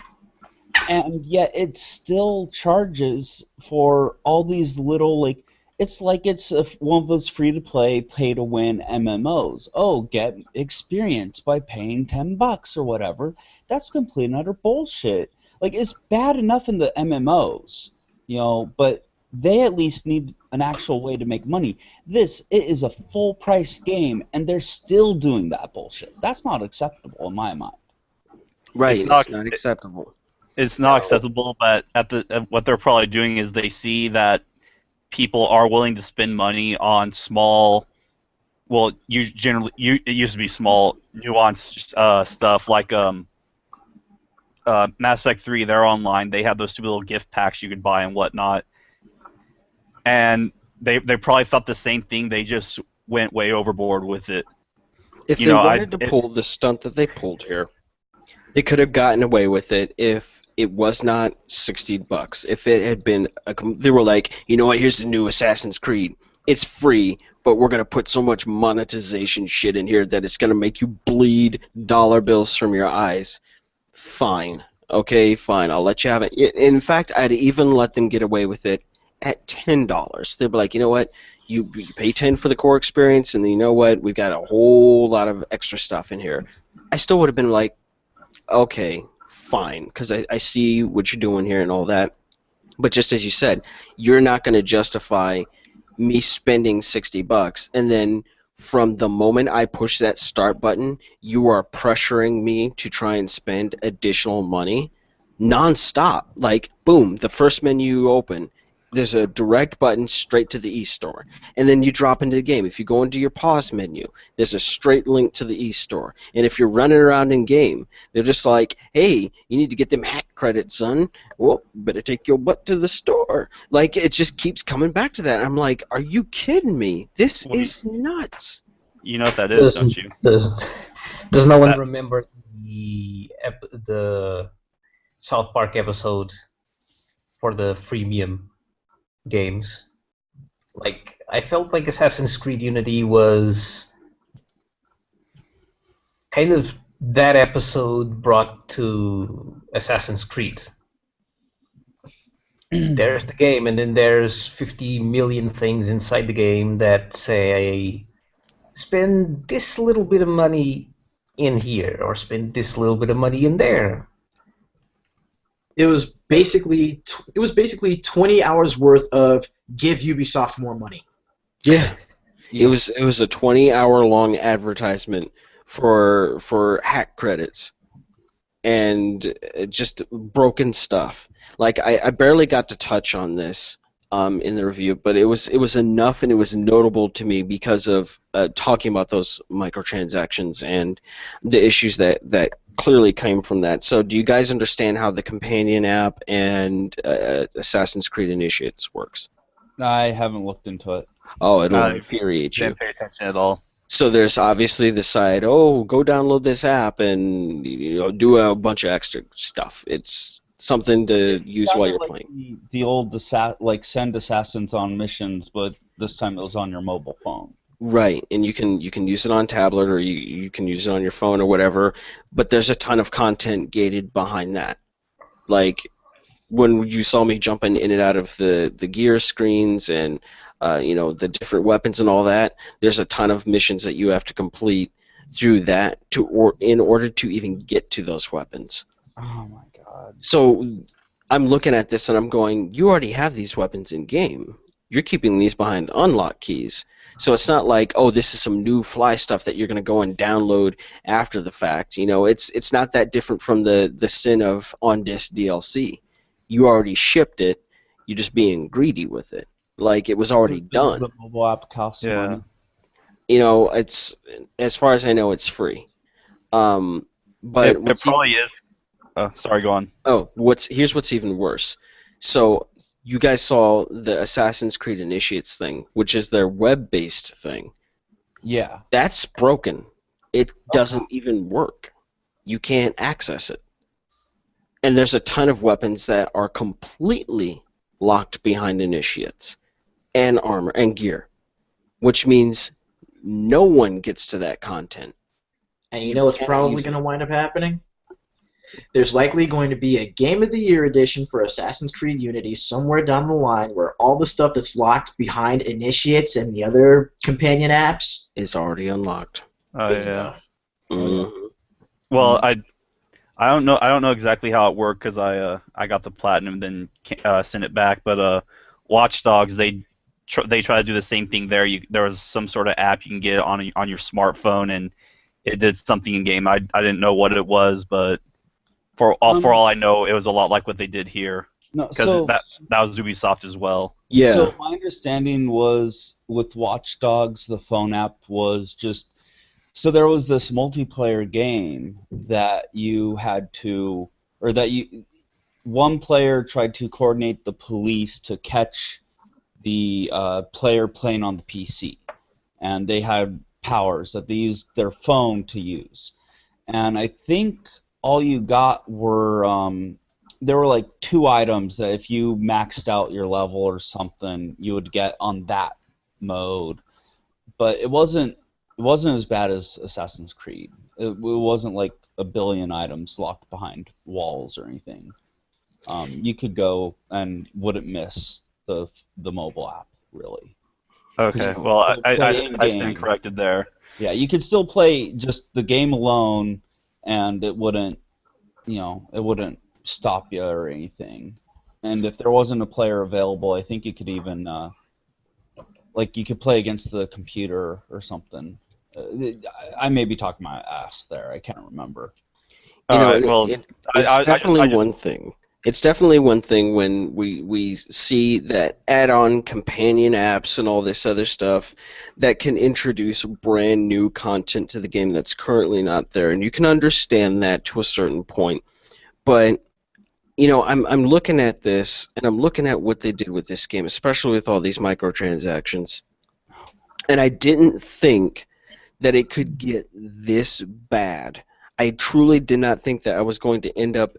and yet it still charges for all these little, like, it's like it's one of those free-to-play, pay-to-win MMOs. Oh, get experience by paying $10 or whatever. That's complete and utter bullshit. Like, it's bad enough in the MMOs, but they at least need an actual way to make money. It is a full-price game, and they're still doing that bullshit. That's not acceptable in my mind. Right, It's it's not- not acceptable. It's not acceptable, but what they're probably doing is they see that people are willing to spend money on small. Well, it used to be small, nuanced stuff like Mass Effect 3. They're online. They have those stupid little gift packs you could buy and whatnot. And they probably thought the same thing. They just went way overboard with it. If You they know, wanted to pull the stunt that they pulled here, they could have gotten away with it if it was not $60. If it had been, they were like, you know what? Here's the new Assassin's Creed. It's free, but we're gonna put so much monetization shit in here that it's gonna make you bleed dollar bills from your eyes. Fine, okay, fine. I'll let you have it. In fact, I'd even let them get away with it at $10. They'd be like, you know what? You pay 10 for the core experience, and you know what? We've got a whole lot of extra stuff in here. I still would have been like, okay, fine, because I see what you're doing here and all that. But just as you said, you're not going to justify me spending $60, and then from the moment I push that start button, you are pressuring me to try and spend additional money non-stop. Like, boom, the first menu you open, there's a direct button straight to the eStore, and then you drop into the game. If you go into your pause menu, there's a straight link to the eStore. And if you're running around in game, they're just like, "Hey, you need to get them hack credits, son. Well, better take your butt to the store." Like it just keeps coming back to that. I'm like, "Are you kidding me? This Well, is nuts." You know what that is, don't you? Does no one That remember the South Park episode for the freemium games? Like, I felt like Assassin's Creed Unity was kind of that episode brought to Assassin's Creed. There's the game, and then there's 50 million things inside the game that say, spend this little bit of money in here, or spend this little bit of money in there. It was basically 20 hours worth of give Ubisoft more money. Yeah. Yeah. It was a 20-hour long advertisement for hack credits and just broken stuff. Like I barely got to touch on this in the review, but it was enough, and it was notable to me because of talking about those microtransactions and the issues that clearly came from that. So do you guys understand how the companion app and Assassin's Creed Initiates works? I haven't looked into it. Oh, it'll Uh, infuriate you. didn't pay attention at all. So there's obviously the side, oh, go download this app and do a bunch of extra stuff. It's something to use while Sounded you're like playing. the old send assassins on missions, but this time it was on your mobile phone. Right, and you can use it on tablet or you can use it on your phone or whatever, but there's a ton of content gated behind that. Like when you saw me jumping in and out of the gear screens and the different weapons and all that, there's a ton of missions that you have to complete through that in order to even get to those weapons. Oh my god. So I'm looking at this and I'm going, you already have these weapons in game. You're keeping these behind unlock keys. So it's not like, oh, this is some new fly stuff that you're going to go and download after the fact. It's not that different from the sin of on-disc DLC. You already shipped it. You're just being greedy with it. Like it was already done. The mobile app costs Yeah. money. It's, as far as I know, it's free. But It probably is. Sorry, go on. here's what's even worse. So you guys saw the Assassin's Creed Initiates thing, which is their web-based thing. Yeah. That's broken. It doesn't even work. You can't access it. And there's a ton of weapons that are completely locked behind initiates and armor and gear, which means no one gets to that content. And you know what's can't probably use it. going to wind up happening? There's likely going to be a Game of the Year edition for Assassin's Creed Unity somewhere down the line where all the stuff that's locked behind initiates and the other companion apps Is already unlocked. Oh yeah. Mhm. Well, I don't know. I don't know exactly how it worked because I got the platinum then sent it back. But Watch Dogs they try to do the same thing there. There was some sort of app you can get on your smartphone, and it did something in game. I didn't know what it was, but for all I know, it was a lot like what they did here No, because so that was Ubisoft as well. Yeah. So my understanding was with Watch Dogs, the phone app was just so there was this multiplayer game that you had to, or that one player tried to coordinate the police to catch the player playing on the PC, and they had powers that they used their phone to use, and I think all you got were there were like 2 items that if you maxed out your level or something, you would get on that mode. But it wasn't as bad as Assassin's Creed. It wasn't like a billion items locked behind walls or anything. You could go and wouldn't miss the mobile app really. Okay. you Well, could play I in-game. stand corrected there. Yeah, you could still play just the game alone, and it wouldn't stop you or anything. And if there wasn't a player available, I think you could even you could play against the computer or something. I may be talking my ass there. I can't remember. All right. Well, it's I definitely just- one thing It's definitely one thing when we see that add-on companion apps and all this other stuff that can introduce brand new content to the game that's currently not there, and you can understand that to a certain point. But I'm looking at this and I'm looking at what they did with this game, especially with all these microtransactions, and I didn't think that it could get this bad. I truly did not think that I was going to end up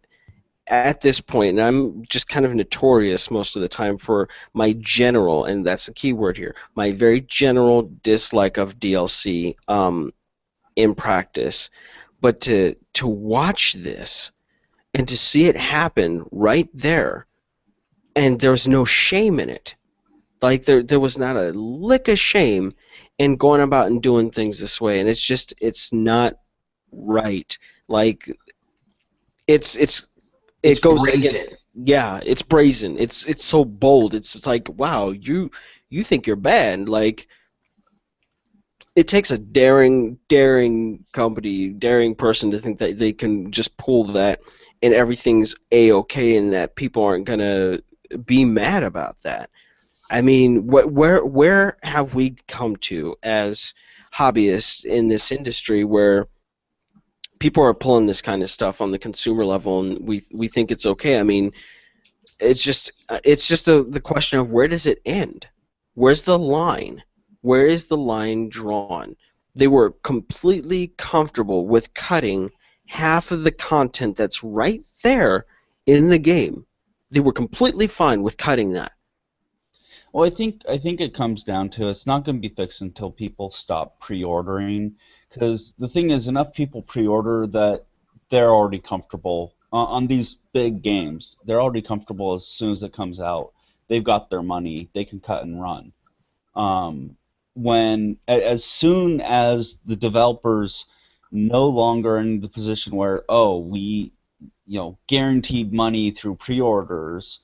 at this point, and I'm just kind of notorious most of the time for my general, and that's the key word here, my very general dislike of DLC in practice. But to watch this and to see it happen right there, and there's no shame in it. Like there was not a lick of shame in going about and doing things this way, and it's not right. Like it's It's it goes brazen. against, yeah, it's brazen. It's so bold. It's like, wow, you think you're bad. Like it takes a daring company, daring person to think that they can just pull that and everything's a-okay and that people aren't gonna be mad about that. I mean, where have we come to as hobbyists in this industry where people are pulling this kind of stuff on the consumer level and we think it's okay? I mean, it's just the question of where does it end? Where's the line? Where is the line drawn? They were completely comfortable with cutting half of the content that's right there in the game. They were completely fine with cutting that. Well, I think it comes down to it's not going to be fixed until people stop pre-ordering, because the thing is, enough people pre-order that they're already comfortable on these big games. They're already comfortable as soon as it comes out. They've got their money. They can cut and run. As soon as the developers no longer in the position where, oh, we guaranteed money through pre-orders,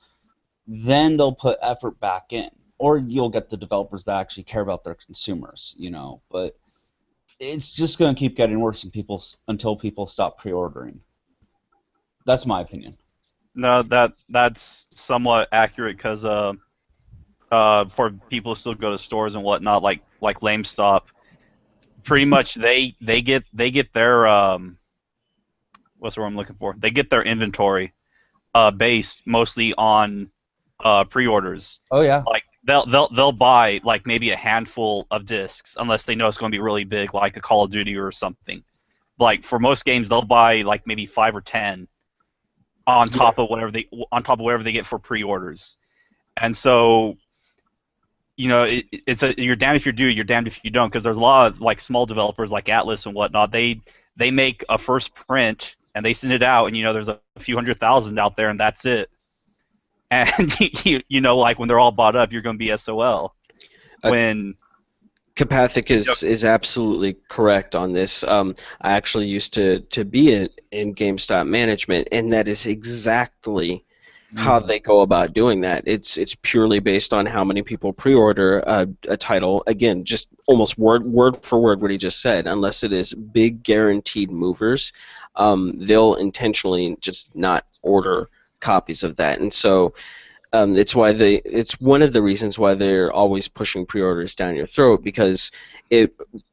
then they'll put effort back in, or you'll get the developers that actually care about their consumers. But it's just going to keep getting worse until people stop pre-ordering. That's my opinion. No, that's somewhat accurate because for people who still go to stores and whatnot, like LameStop, pretty much they get their what's the word I'm looking for? They get their inventory based mostly on pre-orders. Oh yeah. Like they'll buy like maybe a handful of discs unless they know it's going to be really big, like a Call of Duty or something. Like for most games, they'll buy like maybe 5 or 10 on top of whatever they get for pre-orders. And so you're damned if you do, you're damned if you don't, because there's a lot of like small developers like Atlas and whatnot. They make a first print and they send it out, and there's a few 100,000 out there, and that's it. And like when they're all bought up, you're going to be SOL. When Kapathic is absolutely correct on this. I actually used to be in GameStop management, and that is exactly how they go about doing that. It's purely based on how many people pre-order a title. Again, just almost word for word what he just said. Unless it is big guaranteed movers, they'll intentionally just not order copies of that, and so it's one of the reasons why they're always pushing pre-orders down your throat, because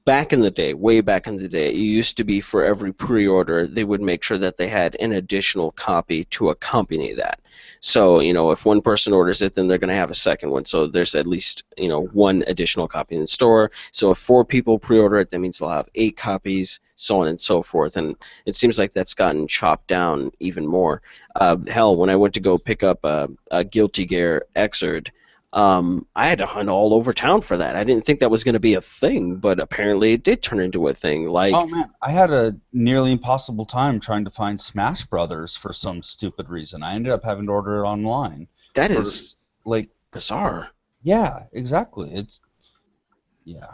back in the day, way back in the day, it used to be for every pre-order they would make sure that they had an additional copy to accompany that. So if one person orders it, then they're going to have a second one. So there's at least one additional copy in the store. So if 4 people pre-order it, that means they'll have 8 copies, so on and so forth. And it seems like that's gotten chopped down even more. Hell, when I went to go pick up a Guilty Gear Xrd, I had to hunt all over town for that. I didn't think that was going to be a thing, but apparently it did turn into a thing. Like, oh man, I had a nearly impossible time trying to find Smash Brothers for some stupid reason. I ended up having to order it online. that is Like, bizarre. yeah, exactly. Yeah.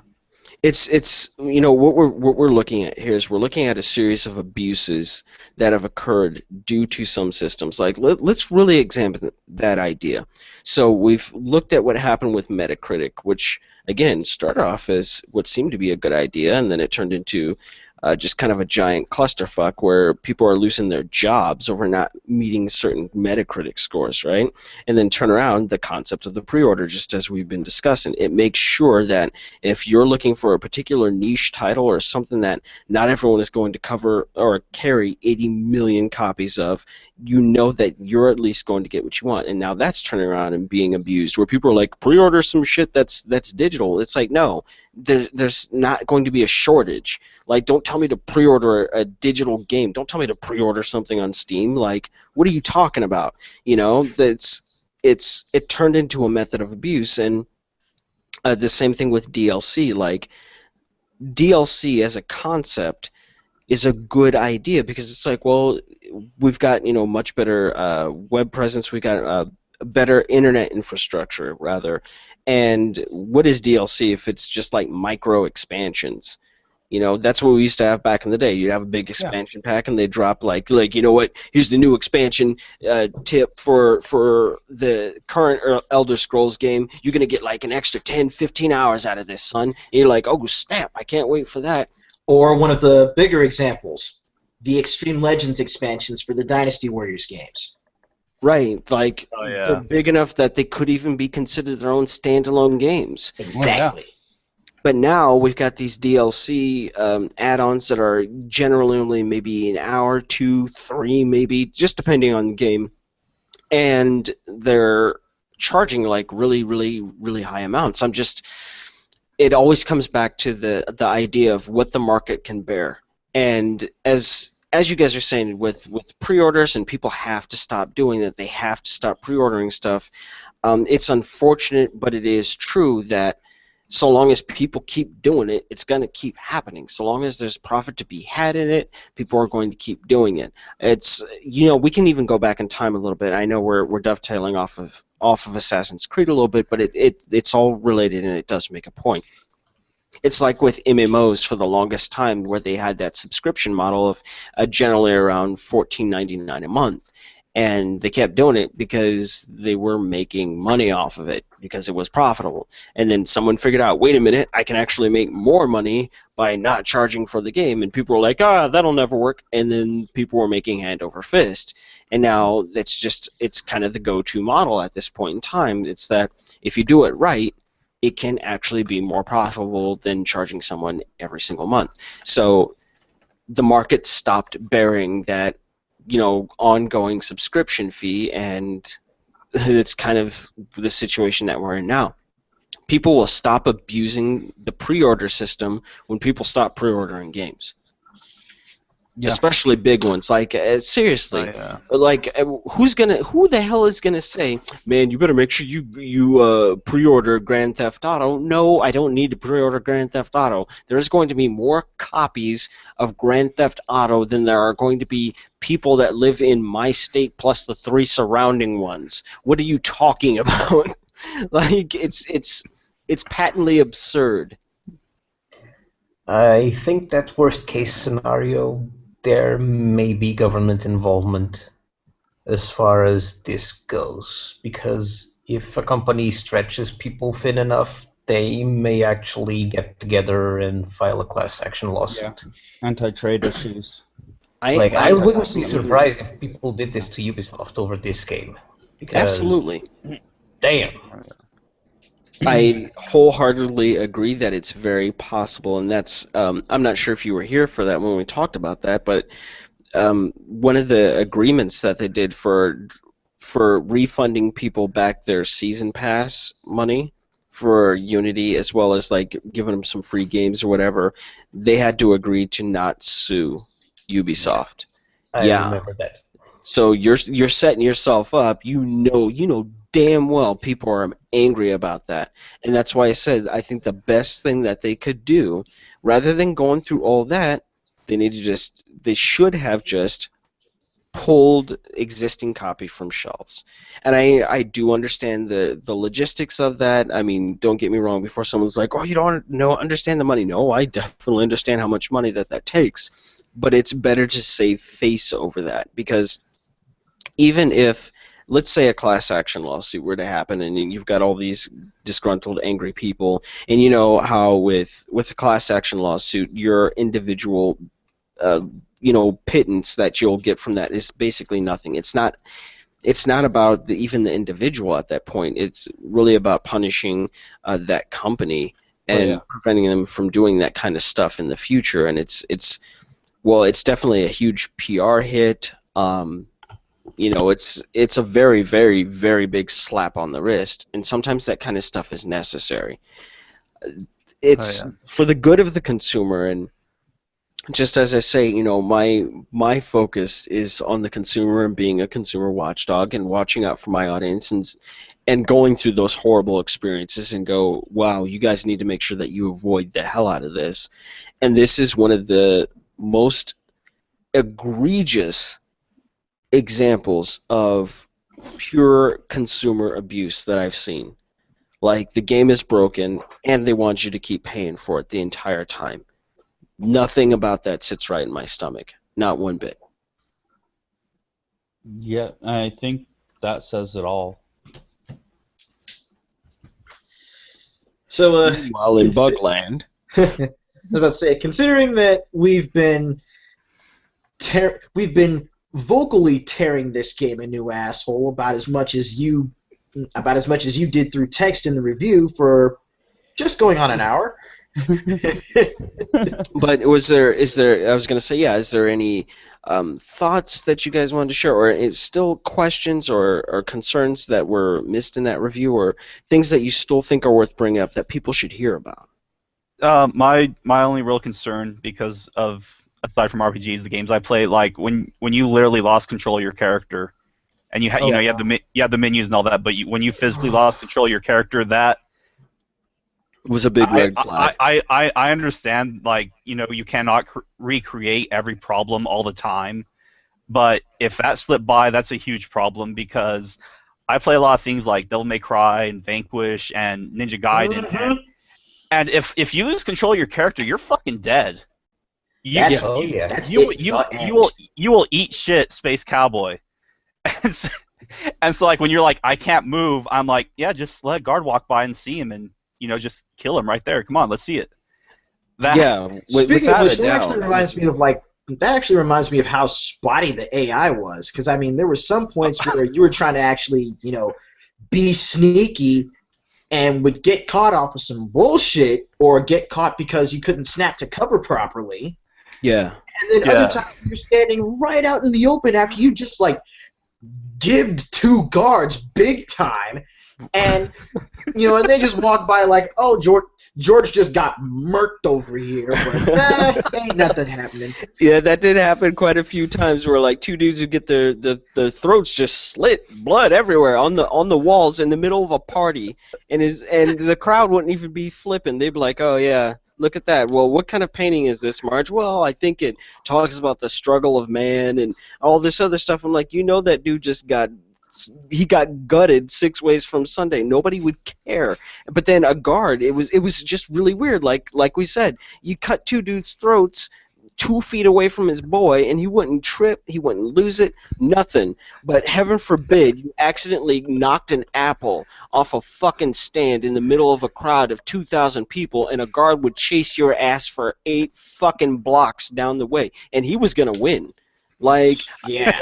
It's what we're looking at here is we're looking at a series of abuses that have occurred due to some systems. Like let's really examine that idea. So we've looked at what happened with Metacritic, which again started off as what seemed to be a good idea, and then it turned into just kind of a giant clusterfuck where people are losing their jobs over not meeting certain Metacritic scores, right? And then turn around the concept of the pre-order, just as we've been discussing. It makes sure that if you're looking for a particular niche title or something that not everyone is going to cover or carry 80 million copies of, you know that you're at least going to get what you want. And now that's turning around and being abused, where people are like, pre-order some shit that's digital. It's like, no, there's not going to be a shortage. Like, don't tell me to pre-order a digital game. Don't tell me to pre-order something on Steam. Like, what are you talking about? You know, it turned into a method of abuse. And the same thing with DLC. Like, DLC as a concept is a good idea because it's like, well, we've got, you know, much better web presence. We've got better internet infrastructure, rather. And what is DLC if it's just like micro expansions? You know, that's what we used to have back in the day. You'd have a big expansion pack, and they drop like you know what? Here's the new expansion tip for the current Elder Scrolls game. You're gonna get like an extra 10, 15 hours out of this, son. And you're like, oh snap! I can't wait for that. Or one of the bigger examples, the Extreme Legends expansions for the Dynasty Warriors games. Right, like they're big enough that they could even be considered their own standalone games. Exactly. But now we've got these DLC add-ons that are generally only maybe an hour, 2, 3, maybe, just depending on the game. And they're charging like really, really, really high amounts. It always comes back to the idea of what the market can bear. And as you guys are saying, with pre-orders, and people have to stop doing that, they have to stop pre-ordering stuff. It's unfortunate, but it is true that so long as people keep doing it, it's going to keep happening. So long as there's profit to be had in it, people are going to keep doing it. It's, you know, we can even go back in time a little bit. I know we're dovetailing off of Assassin's Creed a little bit, but it's all related, and it does make a point. It's like with MMOs for the longest time, where they had that subscription model of generally around $14.99 a month. And they kept doing it because they were making money off of it, because it was profitable. And then someone figured out, wait a minute, I can actually make more money by not charging for the game. And people were like, that'll never work. And then people were making hand over fist. And now it's kind of the go-to model at this point in time. It's that if you do it right, it can actually be more profitable than charging someone every single month. So the market stopped bearing that, you know, ongoing subscription fee, and it's kind of the situation that we're in now. People will stop abusing the pre-order system when people stop pre-ordering games. Yeah. Especially big ones. Like, seriously, like, who the hell is gonna say, man, you better make sure you pre-order Grand Theft Auto? No, I don't need to pre-order Grand Theft Auto. There's going to be more copies of Grand Theft Auto than there are going to be people that live in my state plus the 3 surrounding ones. What are you talking about? Like, it's patently absurd. I think that worst case scenario, there may be government involvement as far as this goes, because if a company stretches people thin enough, they may actually get together and file a class action lawsuit. Yeah. Anti-trade issues. I wouldn't be surprised if people did this to Ubisoft over this game. Absolutely. Damn. I wholeheartedly agree that it's very possible, and that's I'm not sure if you were here for that when we talked about that, but one of the agreements that they did for refunding people back their season pass money for Unity, as well as like giving them some free games or whatever, they had to agree to not sue Ubisoft. I remember that. So you're setting yourself up. You know damn well people are angry about that. And that's why I said I think the best thing that they could do, rather than going through all that, they should have just pulled existing copy from shelves. And I do understand the logistics of that. I mean, don't get me wrong, before someone's like, oh, you don't understand the money. No, I definitely understand how much money that takes. But it's better to save face over that, because even if let's say a class action lawsuit were to happen, and you've got all these disgruntled, angry people, and you know how with a class action lawsuit, your individual, uh, pittance that you'll get from that is basically nothing. It's not about even the individual at that point. It's really about punishing that company Oh, and yeah. preventing them from doing that kind of stuff in the future. And it's definitely a huge PR hit. It's a very, very, very big slap on the wrist, and sometimes that kind of stuff is necessary. It's for the good of the consumer, and just as I say, my focus is on the consumer and being a consumer watchdog and watching out for my audience and going through those horrible experiences and go, wow, you guys need to make sure that you avoid the hell out of this. And this is one of the most egregious examples of pure consumer abuse that I've seen. Like, the game is broken and they want you to keep paying for it the entire time. Nothing about that sits right in my stomach. Not one bit. Yeah, I think that says it all. So, Meanwhile, in Bugland, I was about to say, considering that we've been vocally tearing this game a new asshole about as much as you did through text in the review for just going on an hour. but I was going to say, yeah, is there any thoughts that you guys wanted to share, or is still questions or concerns that were missed in that review, or things that you still think are worth bringing up that people should hear about? My only real concern, because of, aside from RPGs, the games I play, like when you literally lost control of your character, and you had the menus and all that, but when you physically lost control of your character, that Was a big red flag. I understand, like, you cannot recreate every problem all the time, but if that slipped by, that's a huge problem, because I play a lot of things like Devil May Cry and Vanquish and Ninja Gaiden, and if you lose control of your character, you're fucking dead. That's You will eat shit, Space Cowboy. And so like when you're like, I can't move, I'm like, yeah, just let a guard walk by and see him, and just kill him right there. Come on, let's see it. Speaking of which, that actually reminds me of how spotty the AI was. Because I mean, there were some points where you were trying to actually, be sneaky and would get caught off of some bullshit, or get caught because you couldn't snap to cover properly. Yeah. And then other times you're standing right out in the open after you just like gibbed two guards big time, and and they just walk by like, oh, George just got murked over here, but ain't nothing happening. Yeah, that did happen quite a few times, where like two dudes would get their throats just slit, blood everywhere on the walls in the middle of a party, and the crowd wouldn't even be flipping. They'd be like, oh yeah, look at that. Well, what kind of painting is this, Marge? Well, I think it talks about the struggle of man and all this other stuff. I'm like, that dude just got gutted 6 ways from Sunday. Nobody would care. But then a guard, it was just really weird. Like we said, you cut two dudes' throats 2 feet away from his boy, and he wouldn't trip, he wouldn't lose it, nothing. But heaven forbid you accidentally knocked an apple off a fucking stand in the middle of a crowd of 2,000 people, and a guard would chase your ass for 8 fucking blocks down the way, and he was gonna win. Like,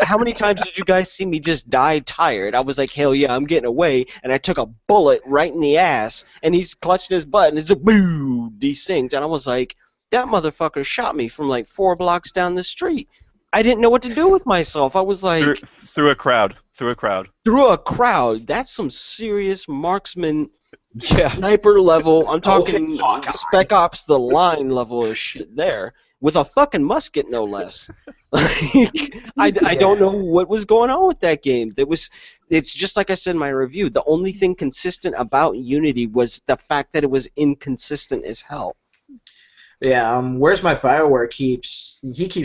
how many times did you guys see me just die tired? I was like, hell yeah, I'm getting away, and I took a bullet right in the ass, and he's clutching his butt, and it's a boo, desynced, and I was like, that motherfucker shot me from like 4 blocks down the street. I didn't know what to do with myself. I was like... Through a crowd. Through a crowd. That's some serious marksman, sniper level. I'm talking Spec Ops The Line level of shit there. With a fucking musket, no less. I don't know what was going on with that game. It's just like I said in my review. The only thing consistent about Unity was the fact that it was inconsistent as hell. Yeah, Where's My BioWare keeps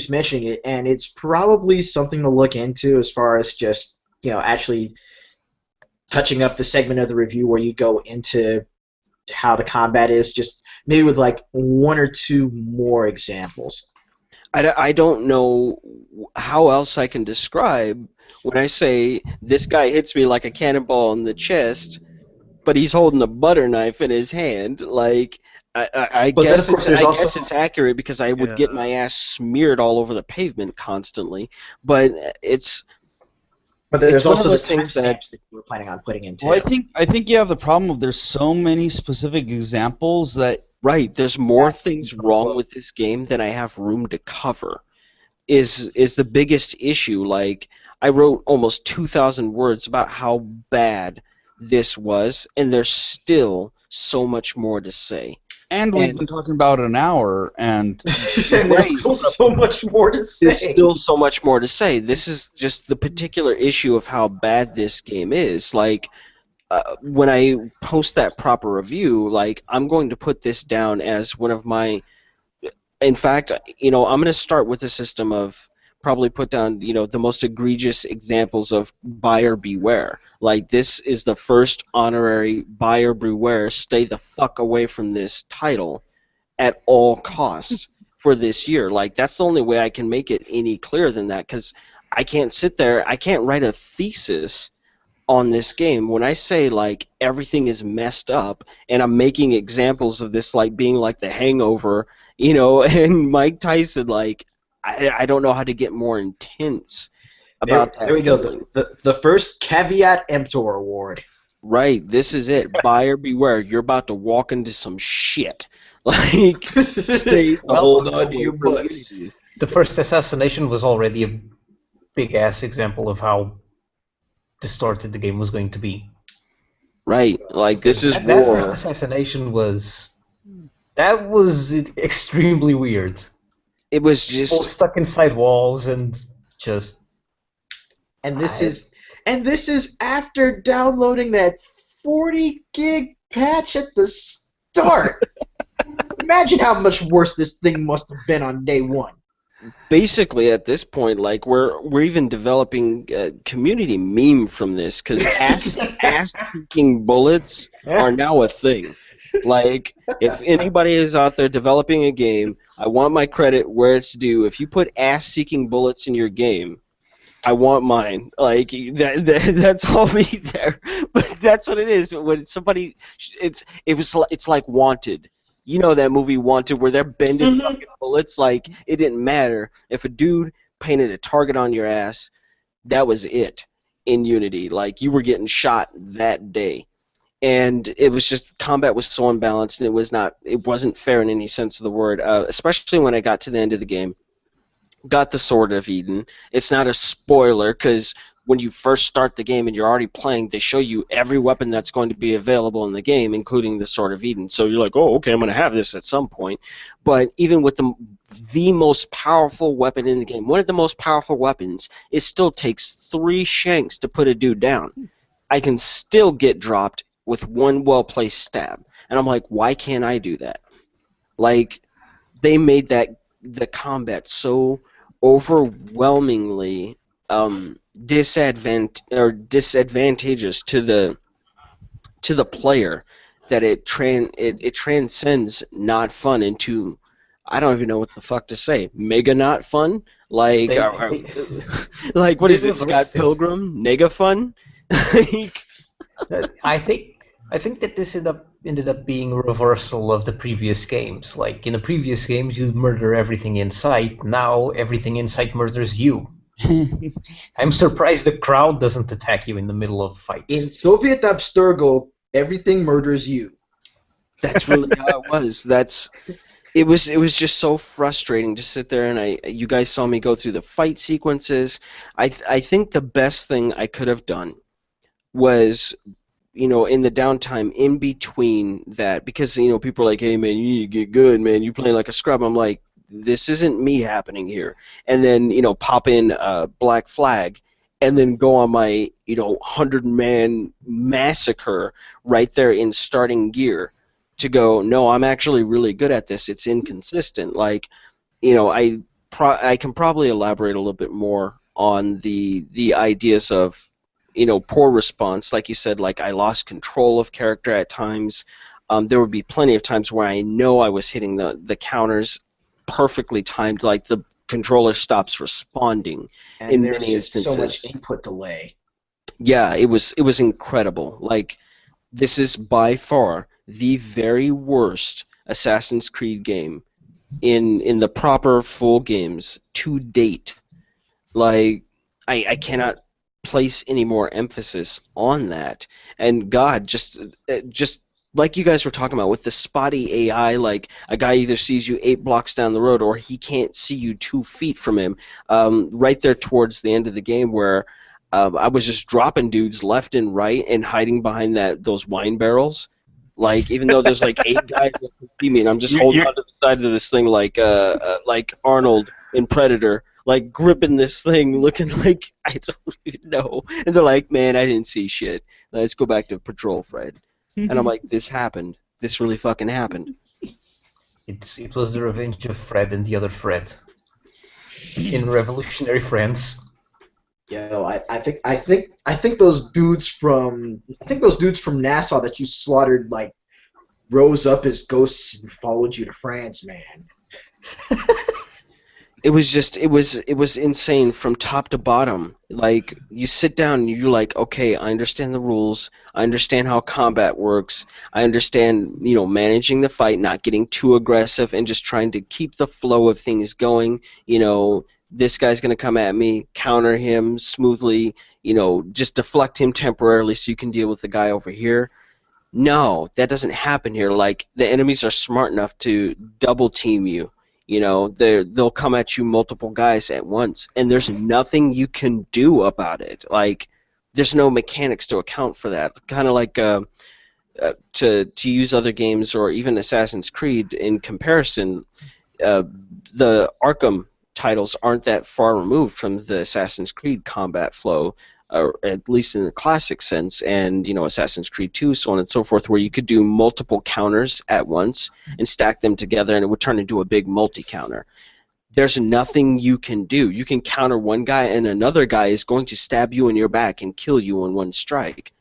mentioning it, and it's probably something to look into as far as just actually touching up the segment of the review where you go into how the combat is, just maybe with like 1 or 2 more examples. I don't know how else I can describe when I say this guy hits me like a cannonball in the chest, but he's holding a butter knife in his hand. Like, I But then, of guess course, there's I also guess it's accurate because I would get my ass smeared all over the pavement constantly. But it's there's one of also the those things that timestamps that you were planning on putting in too. Well, I think you have the problem of there's so many specific examples that right. There's more things wrong with this game than I have room to cover. Is the biggest issue. Like, I wrote almost 2,000 words about how bad this was, and there's still so much more to say. and we've been talking about an hour and And there's still so much more to say. There's still so much more to say. This is just the particular issue of how bad this game is. Like, when I post that proper review, like, I'm going to put this down as one of my. In fact, I'm going to start with a system of probably put down, the most egregious examples of buyer beware. Like, this is the first honorary buyer beware. Stay the fuck away from this title at all costs for this year. Like, that's the only way I can make it any clearer than that, because I can't sit there, I can't write a thesis on this game when I say, like, everything is messed up, and I'm making examples of this, like, being like The Hangover, and Mike Tyson. Like, I don't know how to get more intense about that. There we go. feeling. The first caveat emptor award. Right, this is it. Buyer beware. You're about to walk into some shit. Like, stay the whole Hold on to way your from butts. Unity. The first assassination was already a big-ass example of how distorted the game was going to be. Right, like, this is That first war. assassination was extremely weird. It was People just stuck inside walls and just. And this is after downloading that 40 gig patch at the start. Imagine how much worse this thing must have been on day one. basically at this point, like, we're even developing a community meme from this, because ass-kicking bullets are now a thing. Like, if anybody is out there developing a game, I want my credit where it's due. If you put ass-seeking bullets in your game, I want mine. Like, that's all me there. But that's what it is. When somebody, it's like Wanted. You know that movie Wanted, where they're bending fucking bullets. Like, it didn't matter if a dude painted a target on your ass. That was it in Unity. Like, you were getting shot that day. And it was just, combat was so unbalanced, and it wasn't fair in any sense of the word. Especially when I got to the end of the game, got the Sword of Eden. It's not a spoiler, because when you first start the game and you're already playing, they show you every weapon that's going to be available in the game, including the Sword of Eden. So you're like, oh, okay, I'm going to have this at some point. But even with the most powerful weapon in the game, one of the most powerful weapons, it still takes 3 shanks to put a dude down. I can still get dropped with one well-placed stab. And I'm like, why can't I do that? Like, they made the combat so overwhelmingly disadvantageous to the player that it transcends not fun into, I don't even know what the fuck to say, mega not fun. Like, like, what is it, Scott Pilgrim? Nega fun? Like, I think that this ended up being a reversal of the previous games. Like, in the previous games, you murder everything in sight. Now everything in sight murders you. I'm surprised the crowd doesn't attack you in the middle of fights. In Soviet Abstergo, everything murders you. that's really how it was. It was just so frustrating to sit there, and you guys saw me go through the fight sequences. I think the best thing I could have done was, in the downtime in between that, because, people are like, hey, man, you need to get good, man, you playing like a scrub. I'm like, this isn't me happening here. And then, pop in Black Flag, and then go on my, 100-man massacre right there in starting gear to go, no, I'm actually really good at this. It's inconsistent. Like, I can probably elaborate a little bit more on the ideas of, poor response. Like you said, like, I lost control of character at times. There would be plenty of times where I know I was hitting the counters perfectly timed. Like, the controller stops responding And in there's many just so much instances. input delay. Yeah, it was incredible. Like, this is by far the very worst Assassin's Creed game in the proper full games to date. Like, I cannot place any more emphasis on that. And God, just like you guys were talking about with the spotty AI, like a guy either sees you 8 blocks down the road or he can't see you 2 feet from him. Right there towards the end of the game, where I was just dropping dudes left and right and hiding behind those wine barrels. Like, even though there's like 8 guys that can see me, and I'm just holding You're, onto the side of this thing like Arnold in Predator, like gripping this thing, looking like I don't even know. And they're like, "Man, I didn't see shit. Let's go back to patrol, Fred." And I'm like, "This happened. This really fucking happened." It was the revenge of Fred and the other Fred in Revolutionary France. I think those dudes from Nassau that you slaughtered like rose up as ghosts and followed you to France, man. It was insane from top to bottom. Like, you sit down and you're like, okay, I understand the rules. I understand how combat works. I understand, managing the fight, not getting too aggressive, and just trying to keep the flow of things going. This guy's gonna come at me, counter him smoothly. Just deflect him temporarily so you can deal with the guy over here. No, that doesn't happen here. Like, the enemies are smart enough to double team you. They'll come at you multiple guys at once, and there's nothing you can do about it. Like, there's no mechanics to account for that. Kind of like to use other games or even Assassin's Creed in comparison, the Arkham titles aren't that far removed from the Assassin's Creed combat flow, or at least in the classic sense, and Assassin's Creed 2, so on and so forth, where you could do multiple counters at once and stack them together, and it would turn into a big multi-counter. There's nothing you can do. You can counter one guy, and another guy is going to stab you in your back and kill you in one strike.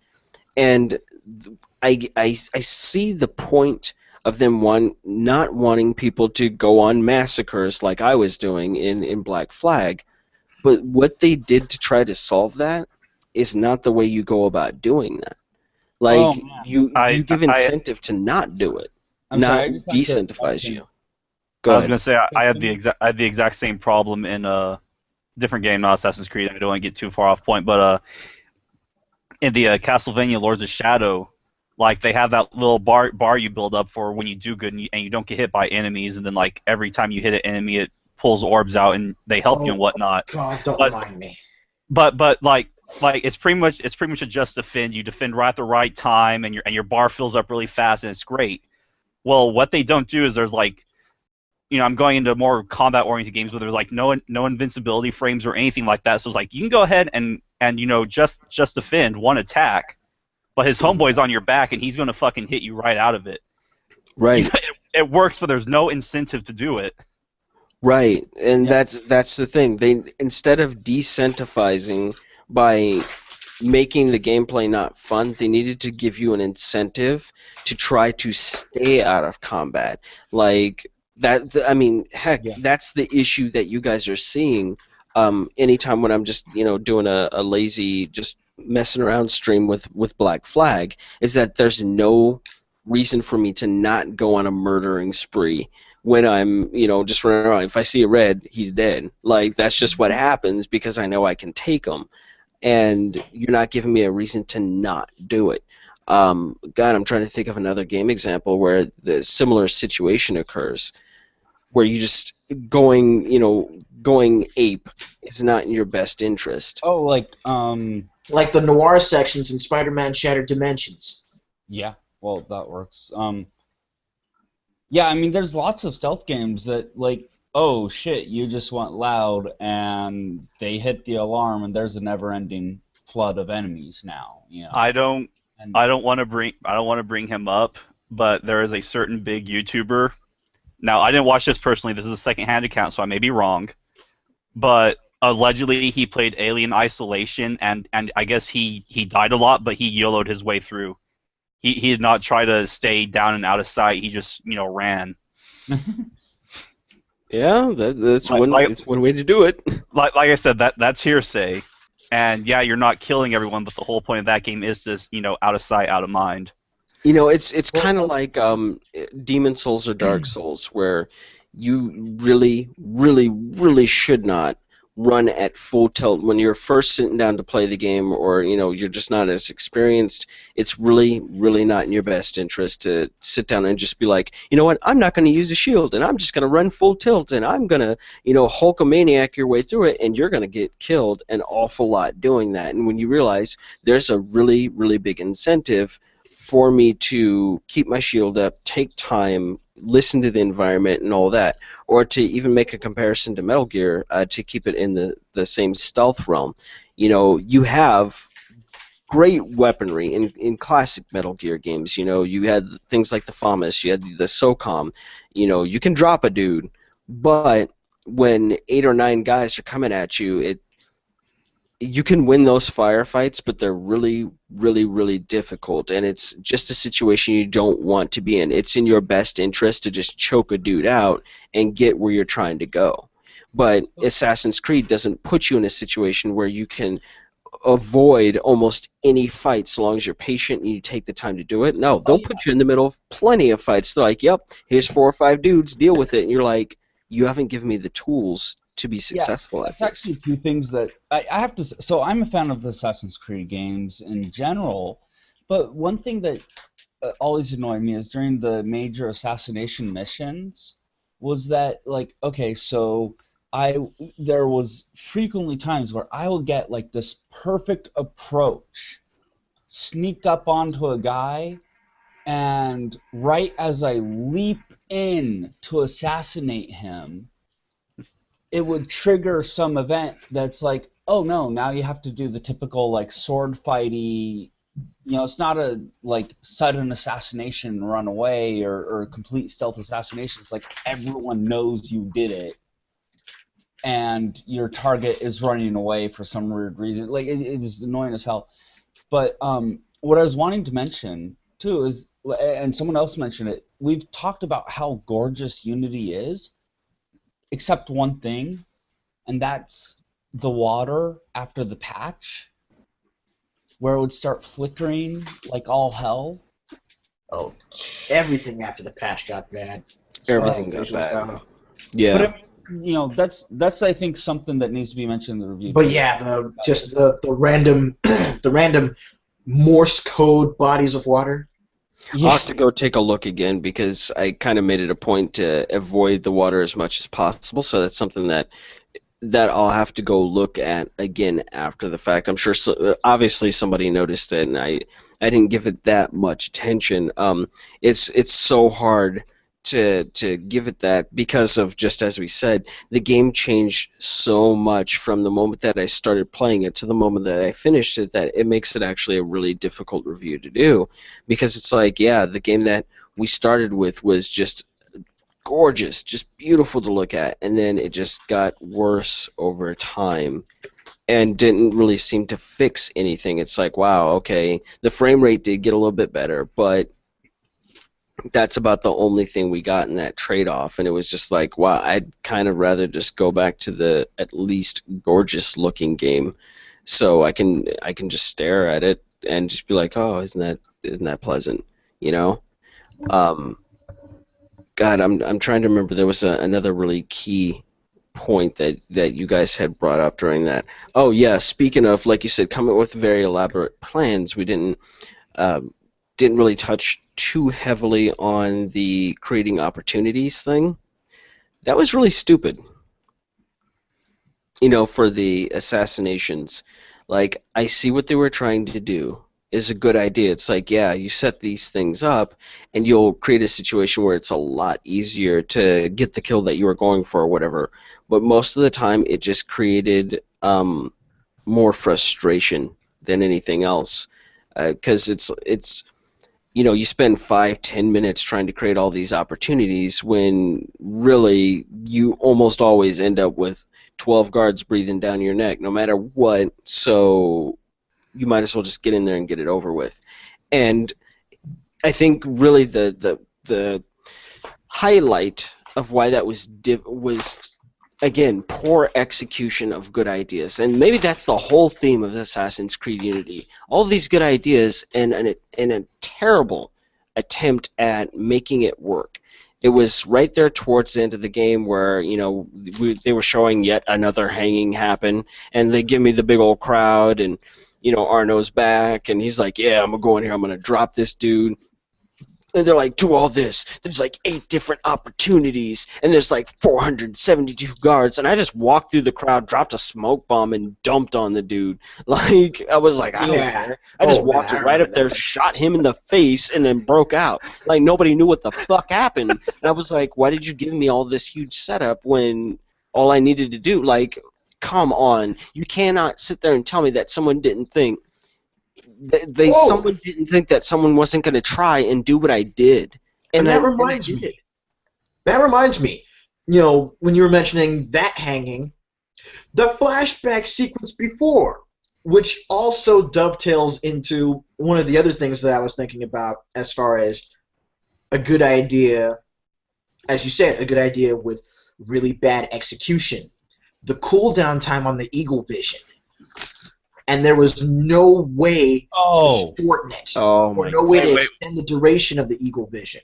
And I see the point of them not wanting people to go on massacres like I was doing in Black Flag, but what they did to try to solve that is not the way you go about doing that. Like, Oh, man. you give incentive to not do it, I'm not sorry, I just have to decentivize mention- you. Go I was ahead. gonna say I had the exact same problem in a different game, not Assassin's Creed. I don't want to get too far off point, but in the Castlevania Lords of Shadow, like, they have that little bar you build up for when you do good and you don't get hit by enemies, and then like every time you hit an enemy, it pulls orbs out and they help you and whatnot. God, don't But- remind me. But like it's pretty much a just defend. You defend right at the right time, and your bar fills up really fast, and it's great. Well, what they don't do is there's like, I'm going into more combat-oriented games where there's like no invincibility frames or anything like that. So it's like you can go ahead and just defend one attack, but his homeboy's on your back and he's gonna fucking hit you right out of it. Right. It works, but there's no incentive to do it. Right, and Yeah. that's the thing. They, instead of decentivizing by making the gameplay not fun, they needed to give you an incentive to try to stay out of combat. Like that. I mean, heck, Yeah. that's the issue that you guys are seeing. Anytime when I'm just doing a lazy, just messing around stream with Black Flag, is that there's no reason for me to not go on a murdering spree when I'm, just running around. If I see a red, he's dead. Like, that's just what happens because I know I can take him. And you're not giving me a reason to not do it. God, I'm trying to think of another game example where the similar situation occurs, where you just going ape is not in your best interest. Oh, like Like the noir sections in Spider-Man Shattered Dimensions. yeah. Well, that works. Yeah, I mean, there's lots of stealth games that, like, oh shit, you just went loud and they hit the alarm and there's a never-ending flood of enemies now. I don't And- want to bring him up, but there is a certain big YouTuber. Now, I didn't watch this personally. This is a second-hand account, so I may be wrong. But allegedly, he played Alien Isolation, and I guess he died a lot, but he YOLO'd his way through. He did not try to stay down and out of sight. He just ran. Yeah, that's Like, one. like, It's one way to do it. like I said, that's hearsay. And yeah, you're not killing everyone, but the whole point of that game is just, out of sight, out of mind. It's Well, kind of like Demon Souls or Dark Souls, where you really, really, really should not run at full tilt when you're first sitting down to play the game, or you're just not as experienced. It's really, really not in your best interest to sit down and just be like, you know what, I'm not going to use a shield, and I'm just going to run full tilt, and I'm going to, Hulkamaniac your way through it, and you're going to get killed an awful lot doing that. And when you realize there's a really, really big incentive for me to keep my shield up, take time, listen to the environment and all that, or to even make a comparison to Metal Gear, to keep it in the same stealth realm. You have great weaponry in classic Metal Gear games. You had things like the FAMAS, you had the SOCOM. You can drop a dude, but when 8 or 9 guys are coming at you, you can win those firefights, but they're really, really, really difficult, and it's just a situation you don't want to be in. It's in your best interest to just choke a dude out and get where you're trying to go. But Assassin's Creed doesn't put you in a situation where you can avoid almost any fight so long as you're patient and you take the time to do it. No, they'll put you in the middle of plenty of fights. They're like, yep, here's 4 or 5 dudes, deal with it. And you're like, you haven't given me the tools to be successful at That's this. actually two things that I have to. So I'm a fan of the Assassin's Creed games in general, but one thing that always annoyed me is during the major assassination missions was that, like, okay, so I there was frequently times where I would get like this perfect approach, sneak up onto a guy, and right as I leap in to assassinate him, it would trigger some event that's like, oh no, now you have to do the typical like sword fighty. It's not a like sudden assassination, run away, or complete stealth assassination. It's like everyone knows you did it, and your target is running away for some weird reason. Like it is annoying as hell. But what I was wanting to mention too is, and someone else mentioned it, we've talked about how gorgeous Unity is, except one thing, and that's the water after the patch, where it would start flickering like all hell. Oh, everything after the patch got bad. As far as Everything the got visuals bad. go. Yeah. But that's I think something that needs to be mentioned in the review. But yeah, the random the random Morse code bodies of water. I'll have to go take a look again because I kind of made it a point to avoid the water as much as possible. So that's something that I'll have to go look at again after the fact. I'm sure obviously somebody noticed it, and I didn't give it that much attention. It's so hard to give it that because of, just as we said, the game changed so much from the moment that I started playing it to the moment that I finished it, that it makes it actually a really difficult review to do, because it's like, yeah, the game that we started with was just gorgeous, just beautiful to look at, and then it just got worse over time and didn't really seem to fix anything. It's like, wow, okay, the frame rate did get a little bit better, but that's about the only thing we got in that trade-off, and it was just like, wow, I'd kind of rather just go back to the at least gorgeous looking game, so I can just stare at it and just be like, oh, isn't that pleasant, you know? Um, God, I'm trying to remember. There was another really key point that you guys had brought up during that. Oh yeah, speaking of, like you said, coming up with very elaborate plans, we um, didn't really touch too heavily on the creating opportunities thing. That was really stupid. For the assassinations. Like, I see what they were trying to do is a good idea. It's like, yeah, you set these things up, and you'll create a situation where it's a lot easier to get the kill that you were going for or whatever. But most of the time, it just created more frustration than anything else. Because it's you spend 5-10 minutes trying to create all these opportunities when really you almost always end up with 12 guards breathing down your neck no matter what, so you might as well just get in there and get it over with. And I think really the highlight of why that was again poor execution of good ideas, and maybe that's the whole theme of Assassin's Creed Unity. All these good ideas and a terrible attempt at making it work. It was right there towards the end of the game where they were showing yet another hanging happen, and they give me the big old crowd, and Arno's back, and he's like, "Yeah, I'm gonna go in here, I'm gonna drop this dude." And they're like, do all this. There's like 8 different opportunities, and there's like 472 guards. And I just walked through the crowd, dropped a smoke bomb, and dumped on the dude. Like, I was like, I don't care. I just walked right up there, shot him in the face, and then broke out. Like, nobody knew what the fuck happened. And I was like, why did you give me all this huge setup when all I needed to do? Like, come on. You cannot sit there and tell me that someone didn't think. Someone didn't think that someone wasn't going to try and do what I did. And that reminds me. That reminds me. When you were mentioning that hanging, the flashback sequence before, which also dovetails into one of the other things that I was thinking about as far as a good idea, as you said, a good idea with really bad execution. The cooldown time on the Eagle Vision. And there was no way to shorten it, or no way to extend the duration of the Eagle Vision.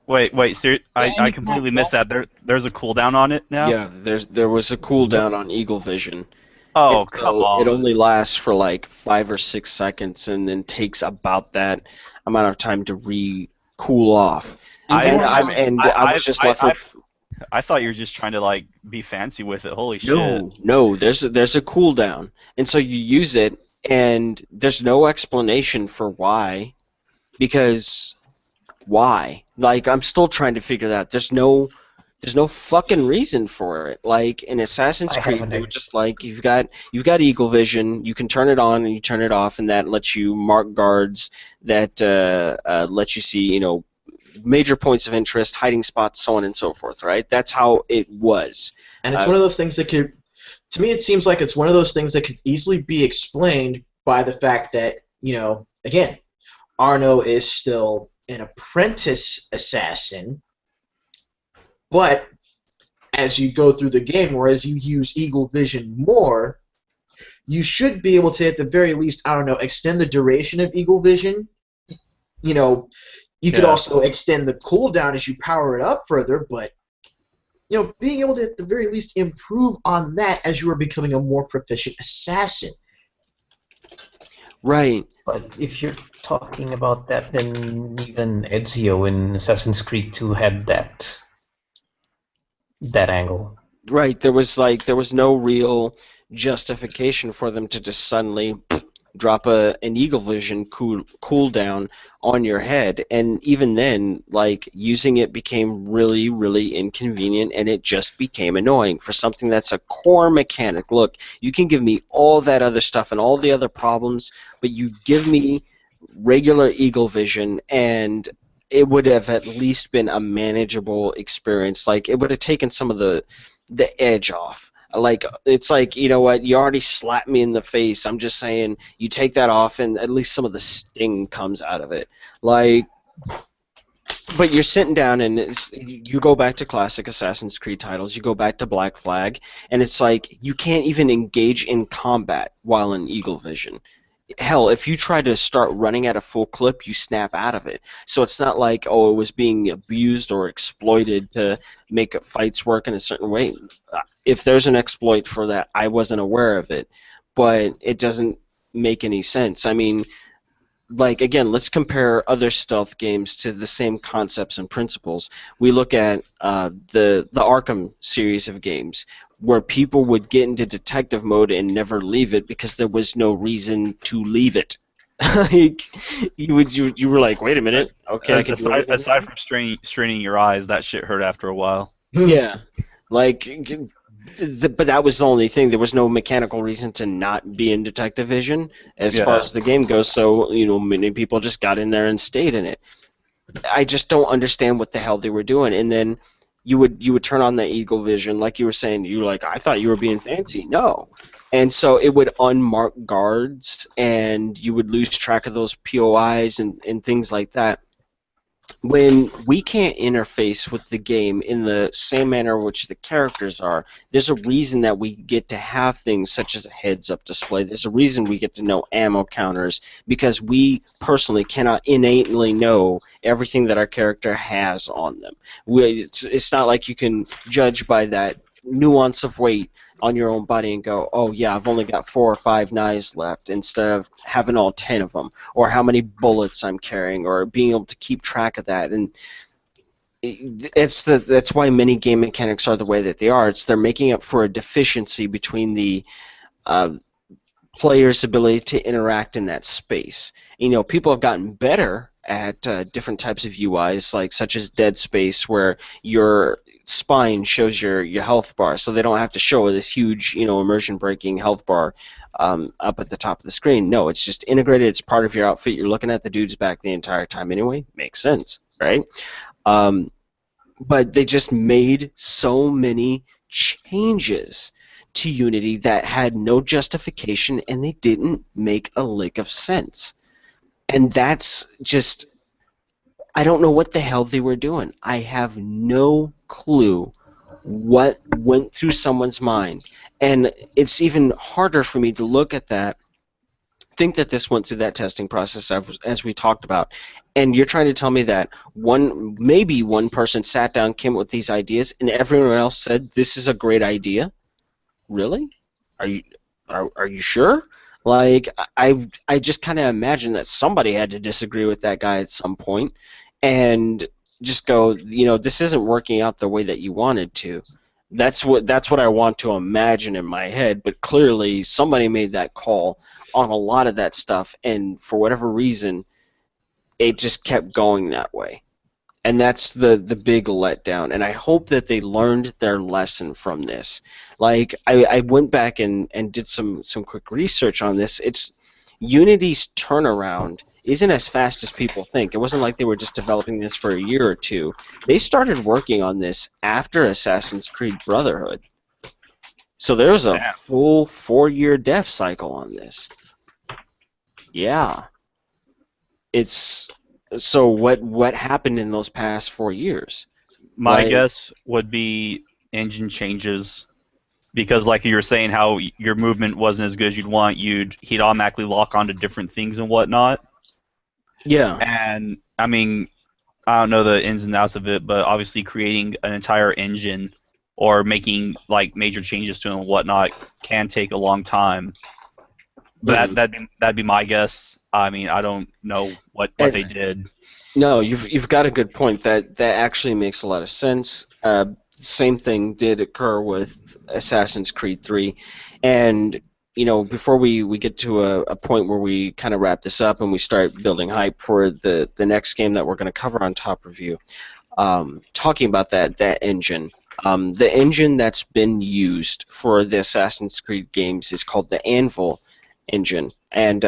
Wait, I completely missed that. There's a cooldown on it now? Yeah, there was a cooldown on Eagle Vision. Oh, come on. It only lasts for like 5 or 6 seconds, and then takes about that amount of time to cool off. I was just left with. I thought you were just trying to like be fancy with it. Holy shit! No. There's a cooldown, and so you use it, and there's no explanation for why, because why? Like, I'm still trying to figure that out. There's no fucking reason for it. Like in Assassin's Creed, they were just like, you've got Eagle Vision, you can turn it on and you turn it off, and that lets you mark guards, that lets you see major points of interest, hiding spots, so on and so forth, right? That's how it was. And it's one of those things that to me, it seems like it's one of those things that could easily be explained by the fact that, again, Arno is still an apprentice assassin, but as you go through the game, or as you use Eagle Vision more, you should be able to, at the very least, extend the duration of Eagle Vision. You could also extend the cooldown as you power it up further, but being able to at the very least improve on that as you are becoming a more proficient assassin. Right. But if you're talking about that, then even Ezio in Assassin's Creed 2 had that angle. Right. There was no real justification for them to just suddenly drop an Eagle Vision cooldown on your head, and even then, like, using it became really, really inconvenient, and it just became annoying for something that's a core mechanic. Look, you can give me all that other stuff and all the other problems, but you give me regular Eagle Vision, and it would have at least been a manageable experience. Like, it would have taken some of the edge off. Like, it's like, you know what, you already slapped me in the face. I'm just saying, you take that off and at least some of the sting comes out of it. Like, but you're sitting down and you go back to classic Assassin's Creed titles, you go back to Black Flag, and it's like, you can't even engage in combat while in Eagle Vision. Hell, if you try to start running at a full clip, you snap out of it. So it's not like, it was being abused or exploited to make fights work in a certain way. If there's an exploit for that, I wasn't aware of it. But it doesn't make any sense. I mean, like, again, let's compare other stealth games to the same concepts and principles. We look at the Arkham series of games, where people would get into detective mode and never leave it because there was no reason to leave it. Like, you were like, wait a minute, okay. Aside from straining your eyes, that shit hurt after a while. Yeah, like, but that was the only thing. There was no mechanical reason to not be in detective vision as far as the game goes. So many people just got in there and stayed in it. I just don't understand what the hell they were doing. And then you would turn on the Eagle Vision, like you were saying. You were like, I thought you were being fancy. No. And so it would unmark guards, and you would lose track of those POIs and things like that. when we can't interface with the game in the same manner in which the characters are, there's a reason that we get to have things such as a heads-up display. There's a reason we get to know ammo counters, because we personally cannot innately know everything that our character has on them. It's not like you can judge by that nuance of weight on your own body and go, oh yeah, I've only got 4 or 5 knives left, instead of having all 10 of them, or how many bullets I'm carrying, or being able to keep track of that. And that's why many game mechanics are the way that they are. They're making up for a deficiency between the uh, player's ability to interact in that space. People have gotten better at different types of UIs, like such as Dead Space, where your spine shows your health bar, so they don't have to show this huge, immersion-breaking health bar up at the top of the screen. No, it's just integrated. It's part of your outfit. You're looking at the dude's back the entire time anyway. Makes sense, right? But they just made so many changes to Unity that had no justification, and they didn't make a lick of sense. And that's just, I don't know what the hell they were doing. I have no clue what went through someone's mind. And it's even harder for me to look at that, think that this went through that testing process as we talked about, and you're trying to tell me that maybe one person sat down, came up with these ideas, and everyone else said this is a great idea. Really? Are you sure? Like, I just kind of imagine that somebody had to disagree with that guy at some point, and just go, this isn't working out the way that you wanted to. That's what I want to imagine in my head. But clearly, somebody made that call on a lot of that stuff, and for whatever reason, it just kept going that way. And that's the big letdown. And I hope that they learned their lesson from this. Like, I went back and did some quick research on this. Unity's turnaround isn't as fast as people think. It wasn't like they were just developing this for a year or two. They started working on this after Assassin's Creed Brotherhood. So there was a full 4-year dev cycle on this. Yeah. So what happened in those past 4 years? My guess would be engine changes, because like you were saying, how your movement wasn't as good as you'd want, he'd automatically lock onto different things and whatnot. Yeah. And I mean, I don't know the ins and outs of it, but obviously creating an entire engine or making like major changes to it and whatnot can take a long time. But that'd be my guess. I mean, I don't know what they did. No, you've got a good point. That actually makes a lot of sense. Same thing did occur with Assassin's Creed 3, and before we get to a point where we kind of wrap this up and we start building hype for the next game that we're going to cover on Top Review, talking about that engine. The engine that's been used for the Assassin's Creed games is called the Anvil engine, and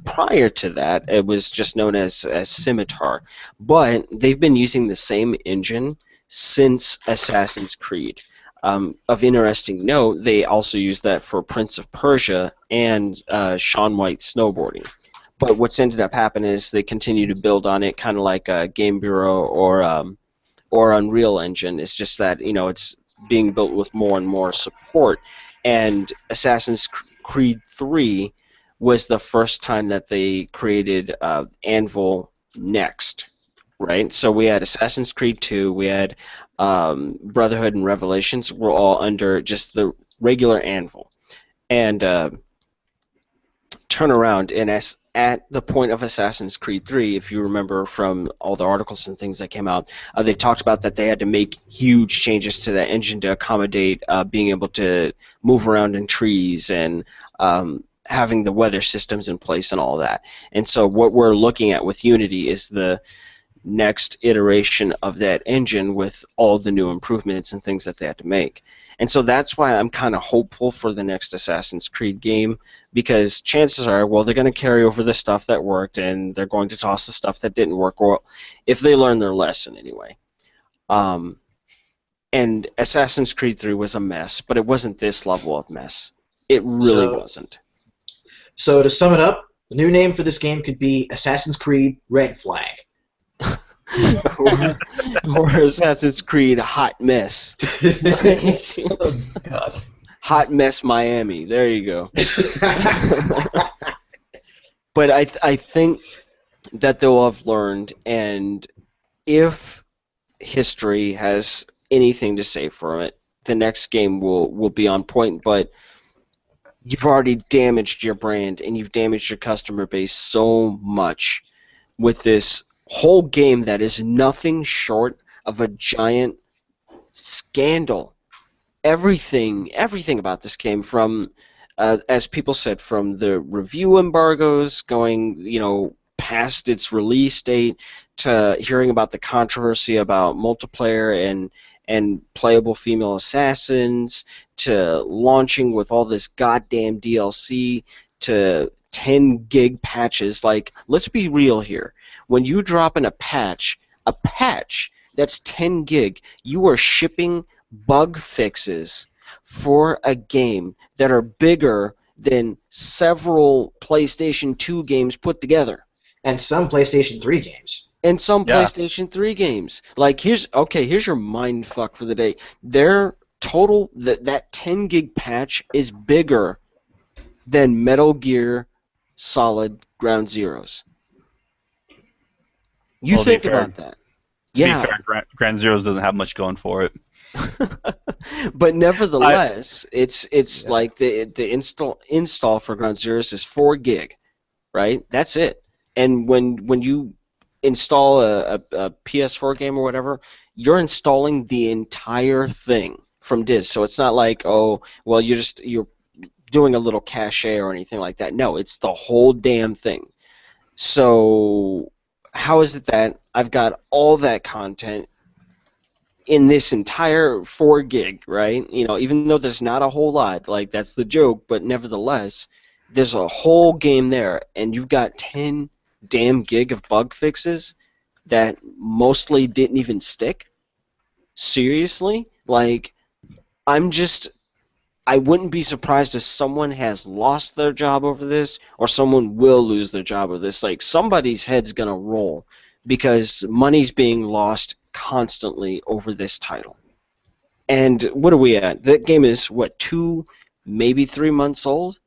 prior to that, it was just known as Scimitar. But they've been using the same engine since Assassin's Creed. Of interesting note, they also use that for Prince of Persia and Shaun White snowboarding. But what's ended up happening is they continue to build on it, kind of like a Game Bureau or Unreal Engine. It's just that it's being built with more and more support. And Assassin's Creed 3 was the first time that they created Anvil Next, right? So we had Assassin's Creed 2, we had Brotherhood and Revelations were all under just the regular Anvil. And turn around, and at the point of Assassin's Creed 3, if you remember from all the articles and things that came out, they talked about that they had to make huge changes to that engine to accommodate being able to move around in trees and having the weather systems in place and all that. And so what we're looking at with Unity is the next iteration of that engine with all the new improvements and things that they had to make. And so that's why I'm kind of hopeful for the next Assassin's Creed game, because chances are, well, they're going to carry over the stuff that worked and they're going to toss the stuff that didn't work, or if they learn their lesson anyway. And Assassin's Creed 3 was a mess, but it wasn't this level of mess. It really wasn't. So to sum it up, the new name for this game could be Assassin's Creed Red Flag. or Assassin's Creed Hot Mess. Oh God. Hot Mess Miami. There you go. But I think that they'll have learned, and if history has anything to say from it, the next game will be on point. But you've already damaged your brand and you've damaged your customer base so much with this whole game that is nothing short of a giant scandal. Everything about this game, from as people said, from the review embargoes going, past its release date, to hearing about the controversy about multiplayer and playable female assassins, to launching with all this goddamn DLC, to 10 gig patches. Like, let's be real here. When you drop in a patch that's 10 gig, you are shipping bug fixes for a game that are bigger than several PlayStation 2 games put together. And some PlayStation 3 games. And some Yeah. PlayStation 3 games. Like, here's your mind fuck for the day. Their total, that 10 gig patch is bigger than Metal Gear Solid Ground Zeroes. You Well, to be think fair- about that. To Yeah. be fair, Grand Zeroes doesn't have much going for it. But nevertheless, it's Yeah. like the install for Ground Zeroes is 4 gig, right? That's it. And when you install a PS4 game or whatever, you're installing the entire thing from disk. So it's not like, oh, well, you're doing a little cache or anything like that. No, it's the whole damn thing. So how is it that I've got all that content in this entire 4 gig, right? Even though there's not a whole lot, like, that's the joke, but nevertheless, there's a whole game there, and you've got 10 damn gig of bug fixes that mostly didn't even stick? Seriously? Like, I wouldn't be surprised if someone has lost their job over this, or someone will lose their job over this. Like, somebody's head's gonna roll because money's being lost constantly over this title. And what are we at? That game is, what, 2, maybe 3 months old?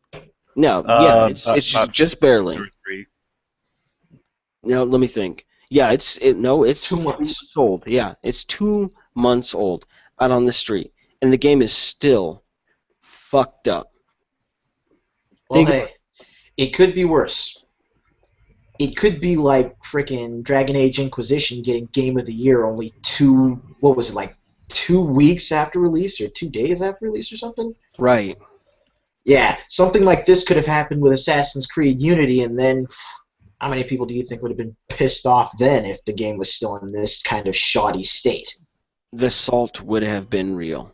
No, yeah, it's just barely. 2 or 3. No, let me think. Yeah, it's 2 2 months. months old. Yeah, it's 2 months old out on the street, and the game is still fucked up. Well, Think- hey, it could be worse. It could be like frickin' Dragon Age Inquisition getting Game of the Year only 2 weeks after release, or 2 days after release or something? Right. Yeah, something like this could have happened with Assassin's Creed Unity, and then how many people do you think would have been pissed off then if the game was still in this kind of shoddy state? The salt would have been real.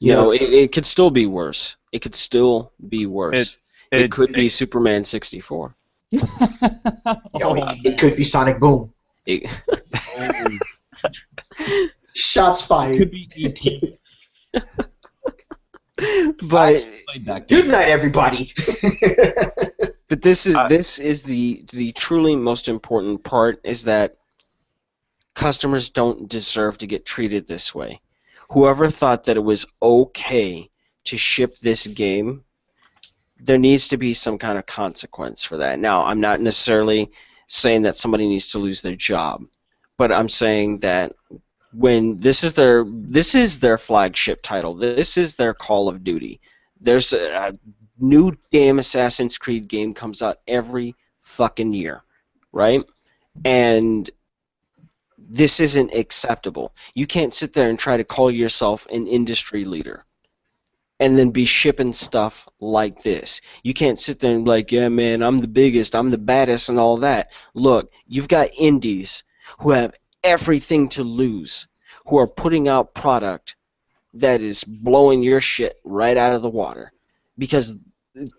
Yeah. It could still be worse. It could still be worse. It could be Superman 64. It could be Sonic Boom. It- Shots It fired. could be E.T. but Played that Good game. night, everybody. But this is the truly most important part, is that customers don't deserve to get treated this way. Whoever thought that it was okay to ship this game, there needs to be some kind of consequence for that. Now, I'm not necessarily saying that somebody needs to lose their job, but I'm saying that when this is their flagship title, this is their Call of Duty. There's a new damn Assassin's Creed game comes out every fucking year, right? And this isn't acceptable. You can't sit there and try to call yourself an industry leader and then be shipping stuff like this. You can't sit there and be like, yeah, man, I'm the biggest, I'm the baddest, and all that. Look, you've got indies who have everything to lose, who are putting out product that is blowing your shit right out of the water, because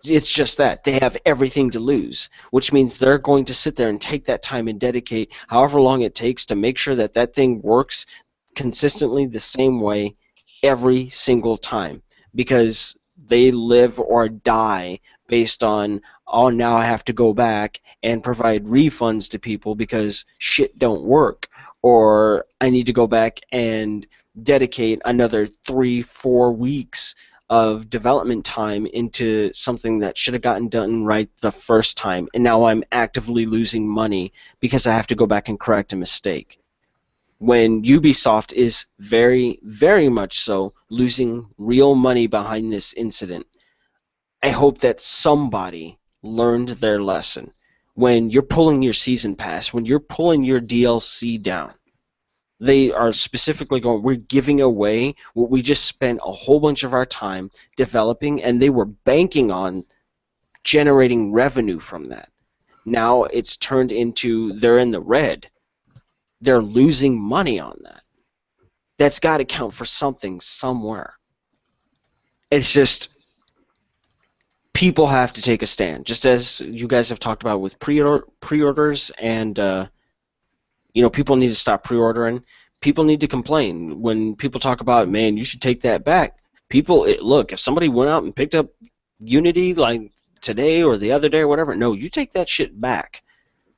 it's just that. They have everything to lose, which means they're going to sit there and take that time and dedicate however long it takes to make sure that that thing works consistently the same way every single time. Because They live or die based on, oh, now I have to go back and provide refunds to people because shit don't work, or I need to go back and dedicate another 3-4 weeks of development time into something that should have gotten done right the first time, and now I'm actively losing money because I have to go back and correct a mistake. When Ubisoft is very, very much so losing real money behind this incident, I hope that somebody learned their lesson. When you're pulling your season pass, when you're pulling your DLC down, they are specifically going, we're giving away what we just spent a whole bunch of our time developing, and they were banking on generating revenue from that. Now it's turned into they're in the red. They're losing money on that. That's got to count for something somewhere. It's just people have to take a stand, just as you guys have talked about with pre-orders, and people need to stop pre-ordering. People need to complain when people talk about, man, you should take that back. Look, if somebody went out and picked up Unity like today or the other day or whatever, no, you take that shit back.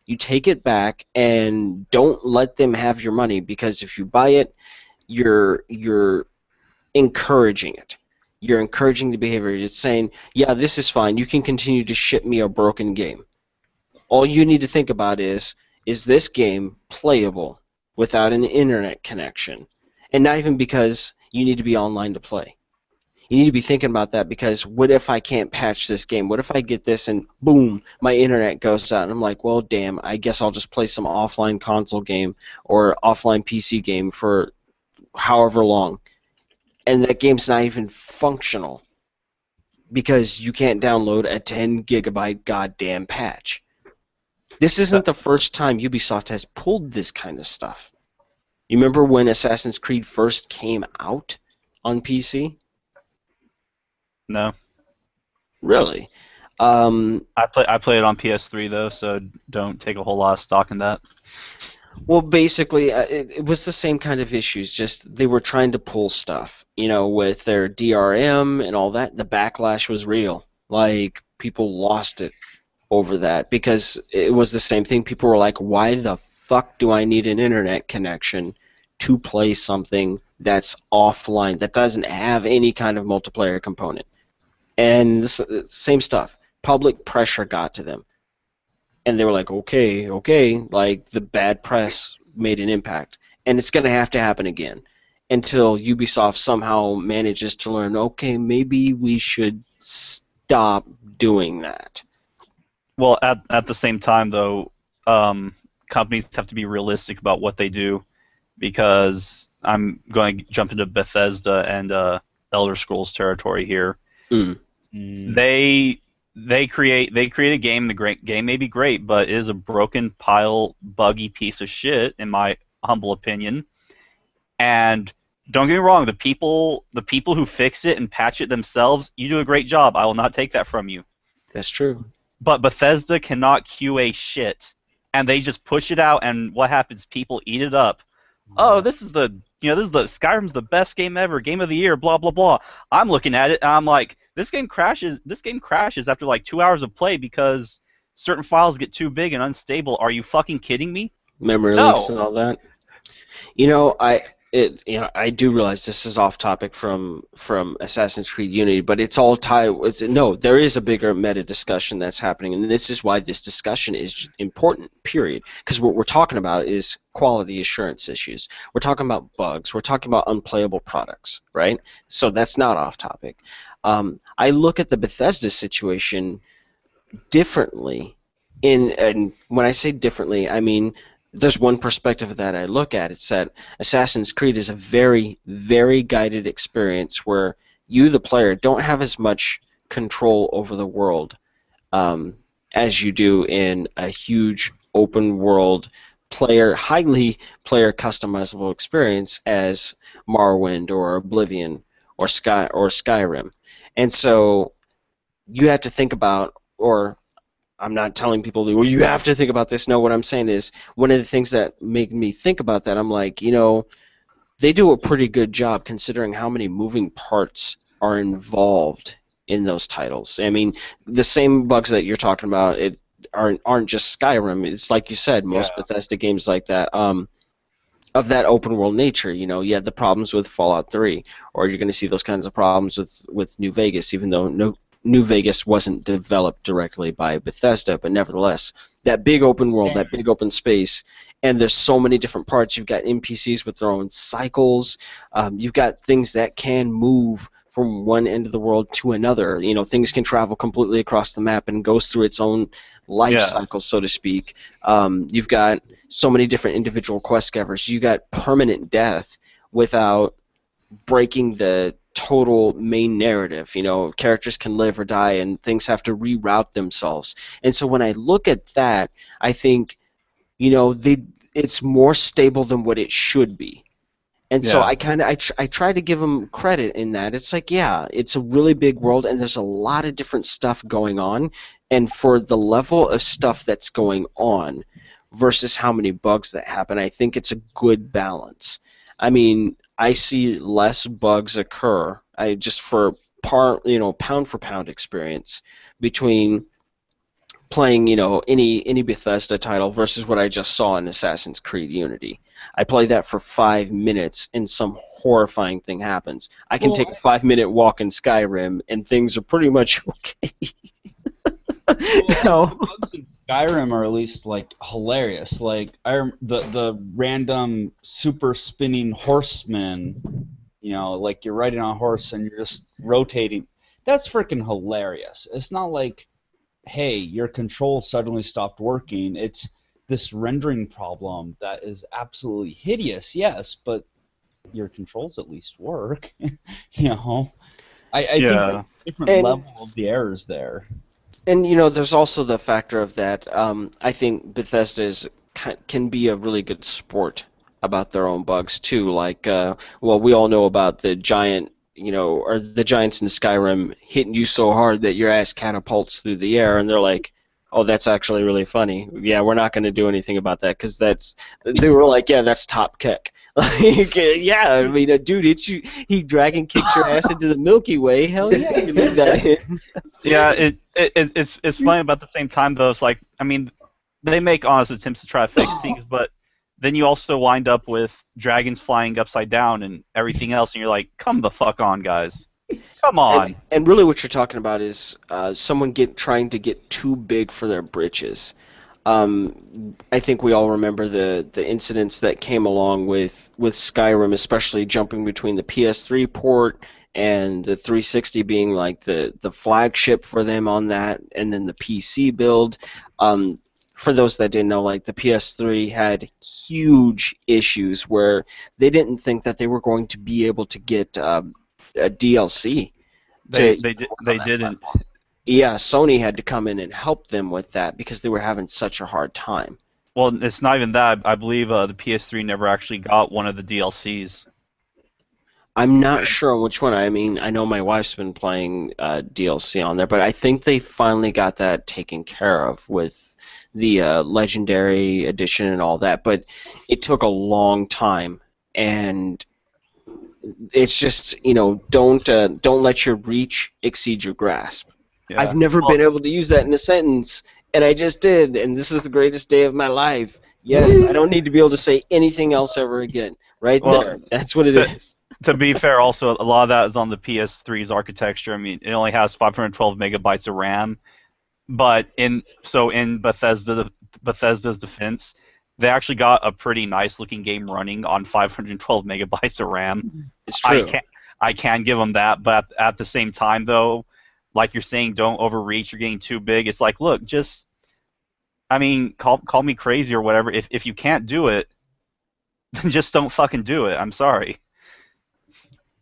You take it back and don't let them have your money, because if you buy it, you're encouraging it. You're encouraging the behavior. It's saying, yeah, this is fine. You can continue to ship me a broken game. All you need to think about is this game playable without an internet connection? And not even because you need to be online to play. You need to be thinking about that, because what if I can't patch this game? What if I get this and boom, my internet goes out, and I'm like, well, damn, I guess I'll just play some offline console game or offline PC game for however long. And that game's not even functional because you can't download a 10 gigabyte goddamn patch. This isn't the first time Ubisoft has pulled this kind of stuff. You remember when Assassin's Creed first came out on PC? No. Really? I play it on PS3 though, so don't take a whole lot of stock in that. Well, basically, it was the same kind of issues. Just they were trying to pull stuff, with their DRM and all that. The backlash was real. Like, people lost it over that because it was the same thing. People were like, why the fuck do I need an internet connection to play something that's offline, that doesn't have any kind of multiplayer component? And same stuff. Public pressure got to them. And they were like, okay, like the bad press made an impact. And it's going to have to happen again until Ubisoft somehow manages to learn, okay, maybe we should stop doing that. Well, at the same time, though, companies have to be realistic about what they do, because I'm going to jump into Bethesda and Elder Scrolls territory here. They create a game. The game may be great, but it is a broken pile, buggy piece of shit, in my humble opinion. And don't get me wrong, the people who fix it and patch it themselves, you do a great job. I will not take that from you. That's true. But Bethesda cannot QA shit, and they just push it out, and what happens? People eat it up. Oh, this is the Skyrim's the best game ever, game of the year, blah blah blah. I'm looking at it and I'm like, this game crashes after like 2 hours of play because certain files get too big and unstable. Are you fucking kidding me? Memory leaks and all that. I do realize this is off topic from Assassin's Creed Unity, but it's all tied. No, there is a bigger meta discussion that's happening, and this is why this discussion is important. Period. Because what we're talking about is quality assurance issues. We're talking about bugs. We're talking about unplayable products, right? So that's not off topic. I look at the Bethesda situation differently. And when I say differently, I mean, there's one perspective that I look at. It's that Assassin's Creed is a very, very guided experience where you, the player, don't have as much control over the world as you do in a huge open world highly player customizable experience as Morrowind or Oblivion or Skyrim. And so you have to think about, or I'm not telling people, well, you have to think about this. No, what I'm saying is one of the things that make me think about that, I'm like, they do a pretty good job considering how many moving parts are involved in those titles. I mean, the same bugs that you're talking about aren't just Skyrim. It's like you said, most Bethesda games like that. Of that open world nature, you had the problems with Fallout 3, or you're going to see those kinds of problems with New Vegas, even though New Vegas wasn't developed directly by Bethesda, but nevertheless, that big open world, that big open space, and there's so many different parts. You've got NPCs with their own cycles. You've got things that can move from one end of the world to another. Things can travel completely across the map and goes through its own life cycle, so to speak. You've got so many different individual quest givers. You got permanent death without breaking the total main narrative. Characters can live or die, and things have to reroute themselves. And so when I look at that, I think, it's more stable than what it should be. And so I try to give them credit in that. It's like, yeah, it's a really big world, and there's a lot of different stuff going on. And for the level of stuff that's going on versus how many bugs that happen, I think it's a good balance. I mean, I see less bugs occur. Just for pound for pound experience between playing, any Bethesda title versus what I just saw in Assassin's Creed Unity. I played that for 5 minutes, and some horrifying thing happens. I can take a 5-minute walk in Skyrim, and things are pretty much okay. The bugs in Skyrim are at least hilarious. The random super spinning horsemen. You're riding on a horse and you're just rotating. That's freaking hilarious. It's not like, hey, your control suddenly stopped working. It's this rendering problem that is absolutely hideous, yes, but your controls at least work. I think there's a different level of the errors there. And there's also the factor of that. I think Bethesda can be a really good sport about their own bugs too. We all know about the giant, or the giants in Skyrim hitting you so hard that your ass catapults through the air, and they're like, "Oh, that's actually really funny. Yeah, we're not going to do anything about that because they were like, yeah, that's top kick." Yeah, I mean, dude, he dragon kicks your ass into the Milky Way. Hell yeah, you leave that in. Yeah, it's funny, but at the same time, though, it's like, I mean, they make honest attempts to try to fix things, but then you also wind up with dragons flying upside down and everything else, and you're like, come the fuck on, guys. Come on. And really what you're talking about is someone trying to get too big for their britches. I think we all remember the incidents that came along with Skyrim, especially jumping between the PS3 port and the 360 being like the flagship for them on that, and then the PC build. For those that didn't know, the PS3 had huge issues where they didn't think that they were going to be able to get a DLC. They didn't. Yeah, Sony had to come in and help them with that because they were having such a hard time. Well, it's not even that. I believe the PS3 never actually got one of the DLCs. I'm not sure which one. I mean, I know my wife's been playing DLC on there, but I think they finally got that taken care of with the Legendary Edition and all that. But it took a long time, and it's just, don't let your reach exceed your grasp. Yeah. I've never been able to use that in a sentence, and I just did, and this is the greatest day of my life. Yes, I don't need to be able to say anything else ever again. There. That's what it is. To be fair, also, a lot of that is on the PS3's architecture. I mean, it only has 512 megabytes of RAM, but in Bethesda's defense, they actually got a pretty nice-looking game running on 512 megabytes of RAM. It's true. I can give them that, but at the same time, though, like you're saying, don't overreach. You're getting too big. It's like, look, just, I mean, call me crazy or whatever. If you can't do it, then just don't fucking do it. I'm sorry.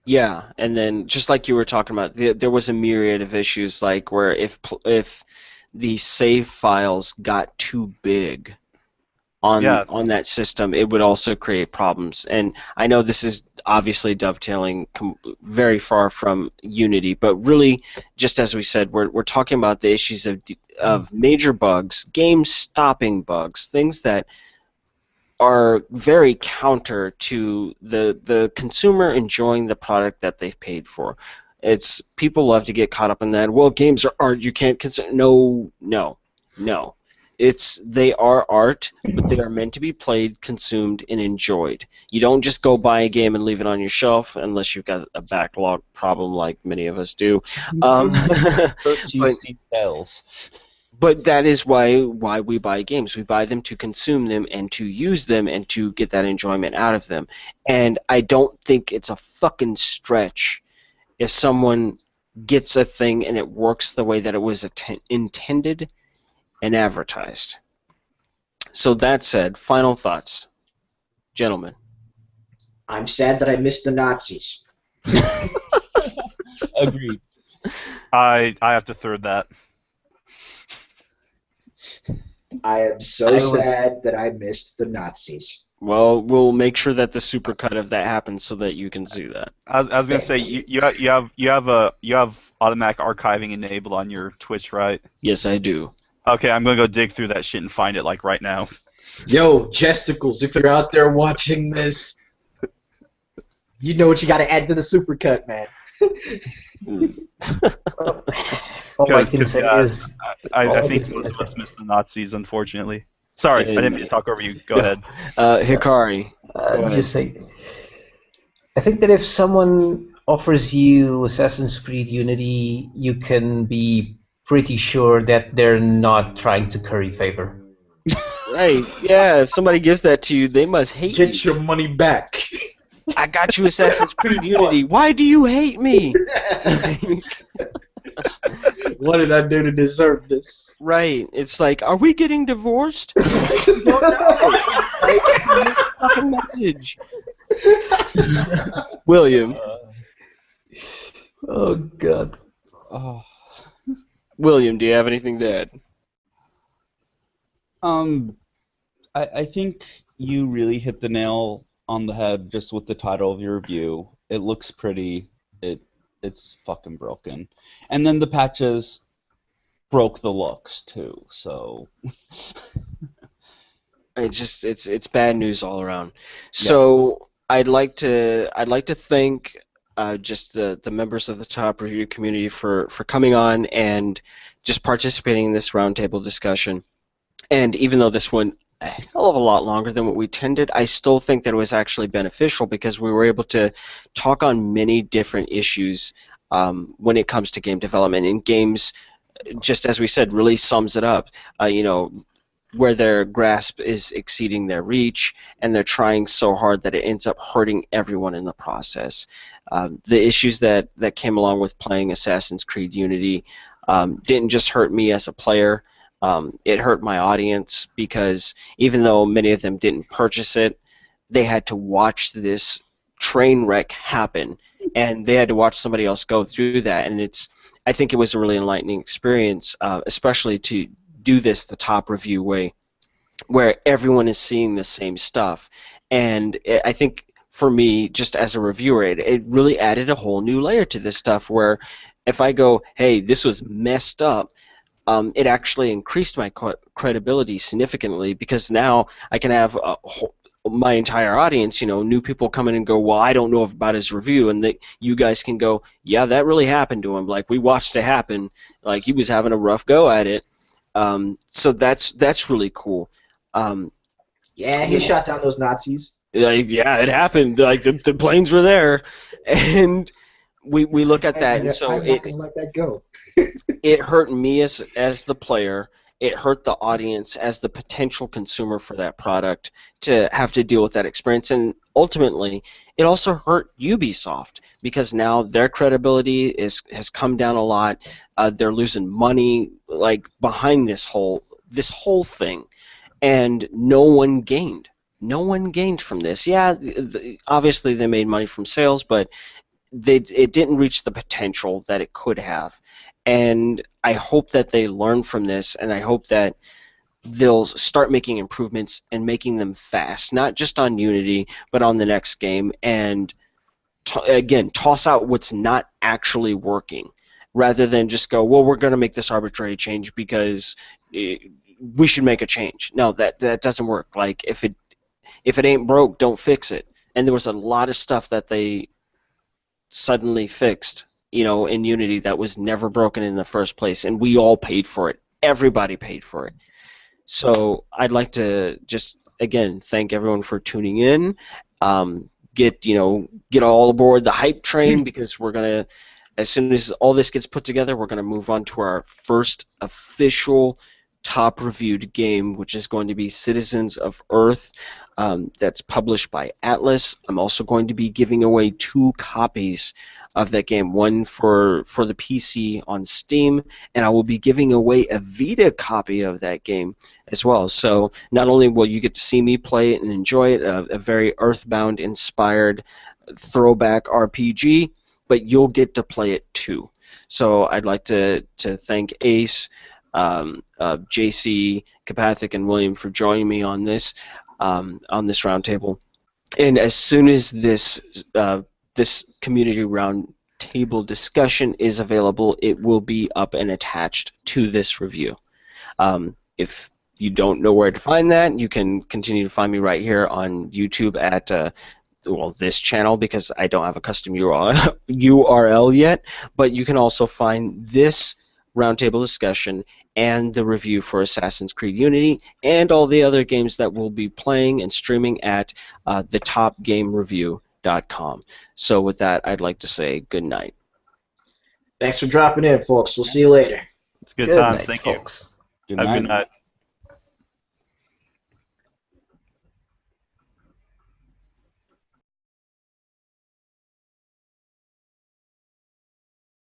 Yeah, and then just like you were talking about, there was a myriad of issues, where if the save files got too big on that system, it would also create problems. And I know this is obviously dovetailing very far from Unity, but really, just as we said, we're talking about the issues of major bugs, game-stopping bugs, things that are very counter to the consumer enjoying the product that they've paid for. It's people love to get caught up in that. Well, games are art. You can't consider. No, no, no. They are art, but they are meant to be played, consumed, and enjoyed. You don't just go buy a game and leave it on your shelf unless you've got a backlog problem like many of us do. First, you but see sales. but that is why we buy games. We buy them to consume them and to use them and to get that enjoyment out of them. And I don't think it's a fucking stretch if someone gets a thing and it works the way that it was intended and advertised. So that said, final thoughts, gentlemen. I'm sad that I missed the Nazis. Agreed. I have to third that. I am so sad that I missed the Nazis. Well, we'll make sure that the supercut of that happens so that you can see that. I was gonna say you have automatic archiving enabled on your Twitch, right? Yes, I do. Okay, I'm gonna go dig through that shit and find it like right now. Yo, Jesticles, if you're out there watching this, you know what you got to add to the supercut, man. All I can say is I think most of us missed the Nazis, unfortunately. Sorry, I didn't mean to talk over you. Go ahead. Hikari. just say, I think that if someone offers you Assassin's Creed Unity, you can be pretty sure that they're not trying to curry favor. Right, yeah, if somebody gives that to you, they must hate you. Get your money back. I got you Assassin's Creed Unity. Why do you hate me? What did I do to deserve this? Right, it's like, are we getting divorced? I don't know. Like, fucking message. William. Oh, God. Oh. William, do you have anything to add? I think you really hit the nail on the head just with the title of your review. It looks pretty. It's fucking broken. And then the patches broke the looks too. So It's bad news all around. So I'd like to thank just the members of the Top Review community for coming on and just participating in this roundtable discussion. And even though this went a hell of a lot longer than what we intended, I still think that it was actually beneficial because we were able to talk on many different issues when it comes to game development. And games, just as we said, really sums it up. Where their grasp is exceeding their reach, and they're trying so hard that it ends up hurting everyone in the process. The issues that came along with playing Assassin's Creed Unity didn't just hurt me as a player. It hurt my audience because even though many of them didn't purchase it, they had to watch this train wreck happen, and they had to watch somebody else go through that. And I think it was a really enlightening experience, especially to do this the Top Review way, where everyone is seeing the same stuff. And I think for me, just as a reviewer, it really added a whole new layer to this stuff where if I go, hey, this was messed up, it actually increased my credibility significantly because now I can have my entire audience, new people come in and go, well, I don't know about his review, and you guys can go, yeah, that really happened to him. Like, we watched it happen. Like, he was having a rough go at it. So that's really cool. Yeah, he shot down those Nazis. Like, yeah, it happened. Like the planes were there, and we look at that, and so I'm not gonna let that go. It hurt me as the player. It hurt the audience as the potential consumer for that product to have to deal with that experience, and ultimately, it also hurt Ubisoft because now their credibility has come down a lot. They're losing money behind this whole thing, and no one gained. No one gained from this. Yeah, obviously they made money from sales, but it didn't reach the potential that it could have. And I hope that they learn from this, and I hope that they'll start making improvements and making them fast, not just on Unity, but on the next game, and again, toss out what's not actually working, rather than just go, well, we're going to make this arbitrary change because we should make a change. No, that doesn't work. Like, if it ain't broke, don't fix it. And there was a lot of stuff that they suddenly fixed in Unity that was never broken in the first place, and we all paid for it. Everybody paid for it. So I'd like to just again thank everyone for tuning in. Get all aboard the hype train, because we're gonna, as soon as all this gets put together, we're gonna move on to our first official top reviewed game, which is going to be Citizens of Earth. That's published by Atlas. I'm also going to be giving away 2 copies of that game, one for the PC on Steam, and I will be giving away a Vita copy of that game as well. So not only will you get to see me play it and enjoy it, a very Earthbound inspired throwback RPG, but you'll get to play it too. So I'd like to thank Ace, JC, Kapathic, and William for joining me on this roundtable. And as soon as this community roundtable discussion is available, it will be up and attached to this review. If you don't know where to find that, you can continue to find me right here on YouTube at this channel, because I don't have a custom URL yet, but you can also find this roundtable discussion and the review for Assassin's Creed Unity and all the other games that we'll be playing and streaming at thetopgamereview.com. So with that, I'd like to say good night. Thanks for dropping in, folks. We'll see you later. It's good Good times. night, Thank you. folks. Good Have a night. good night.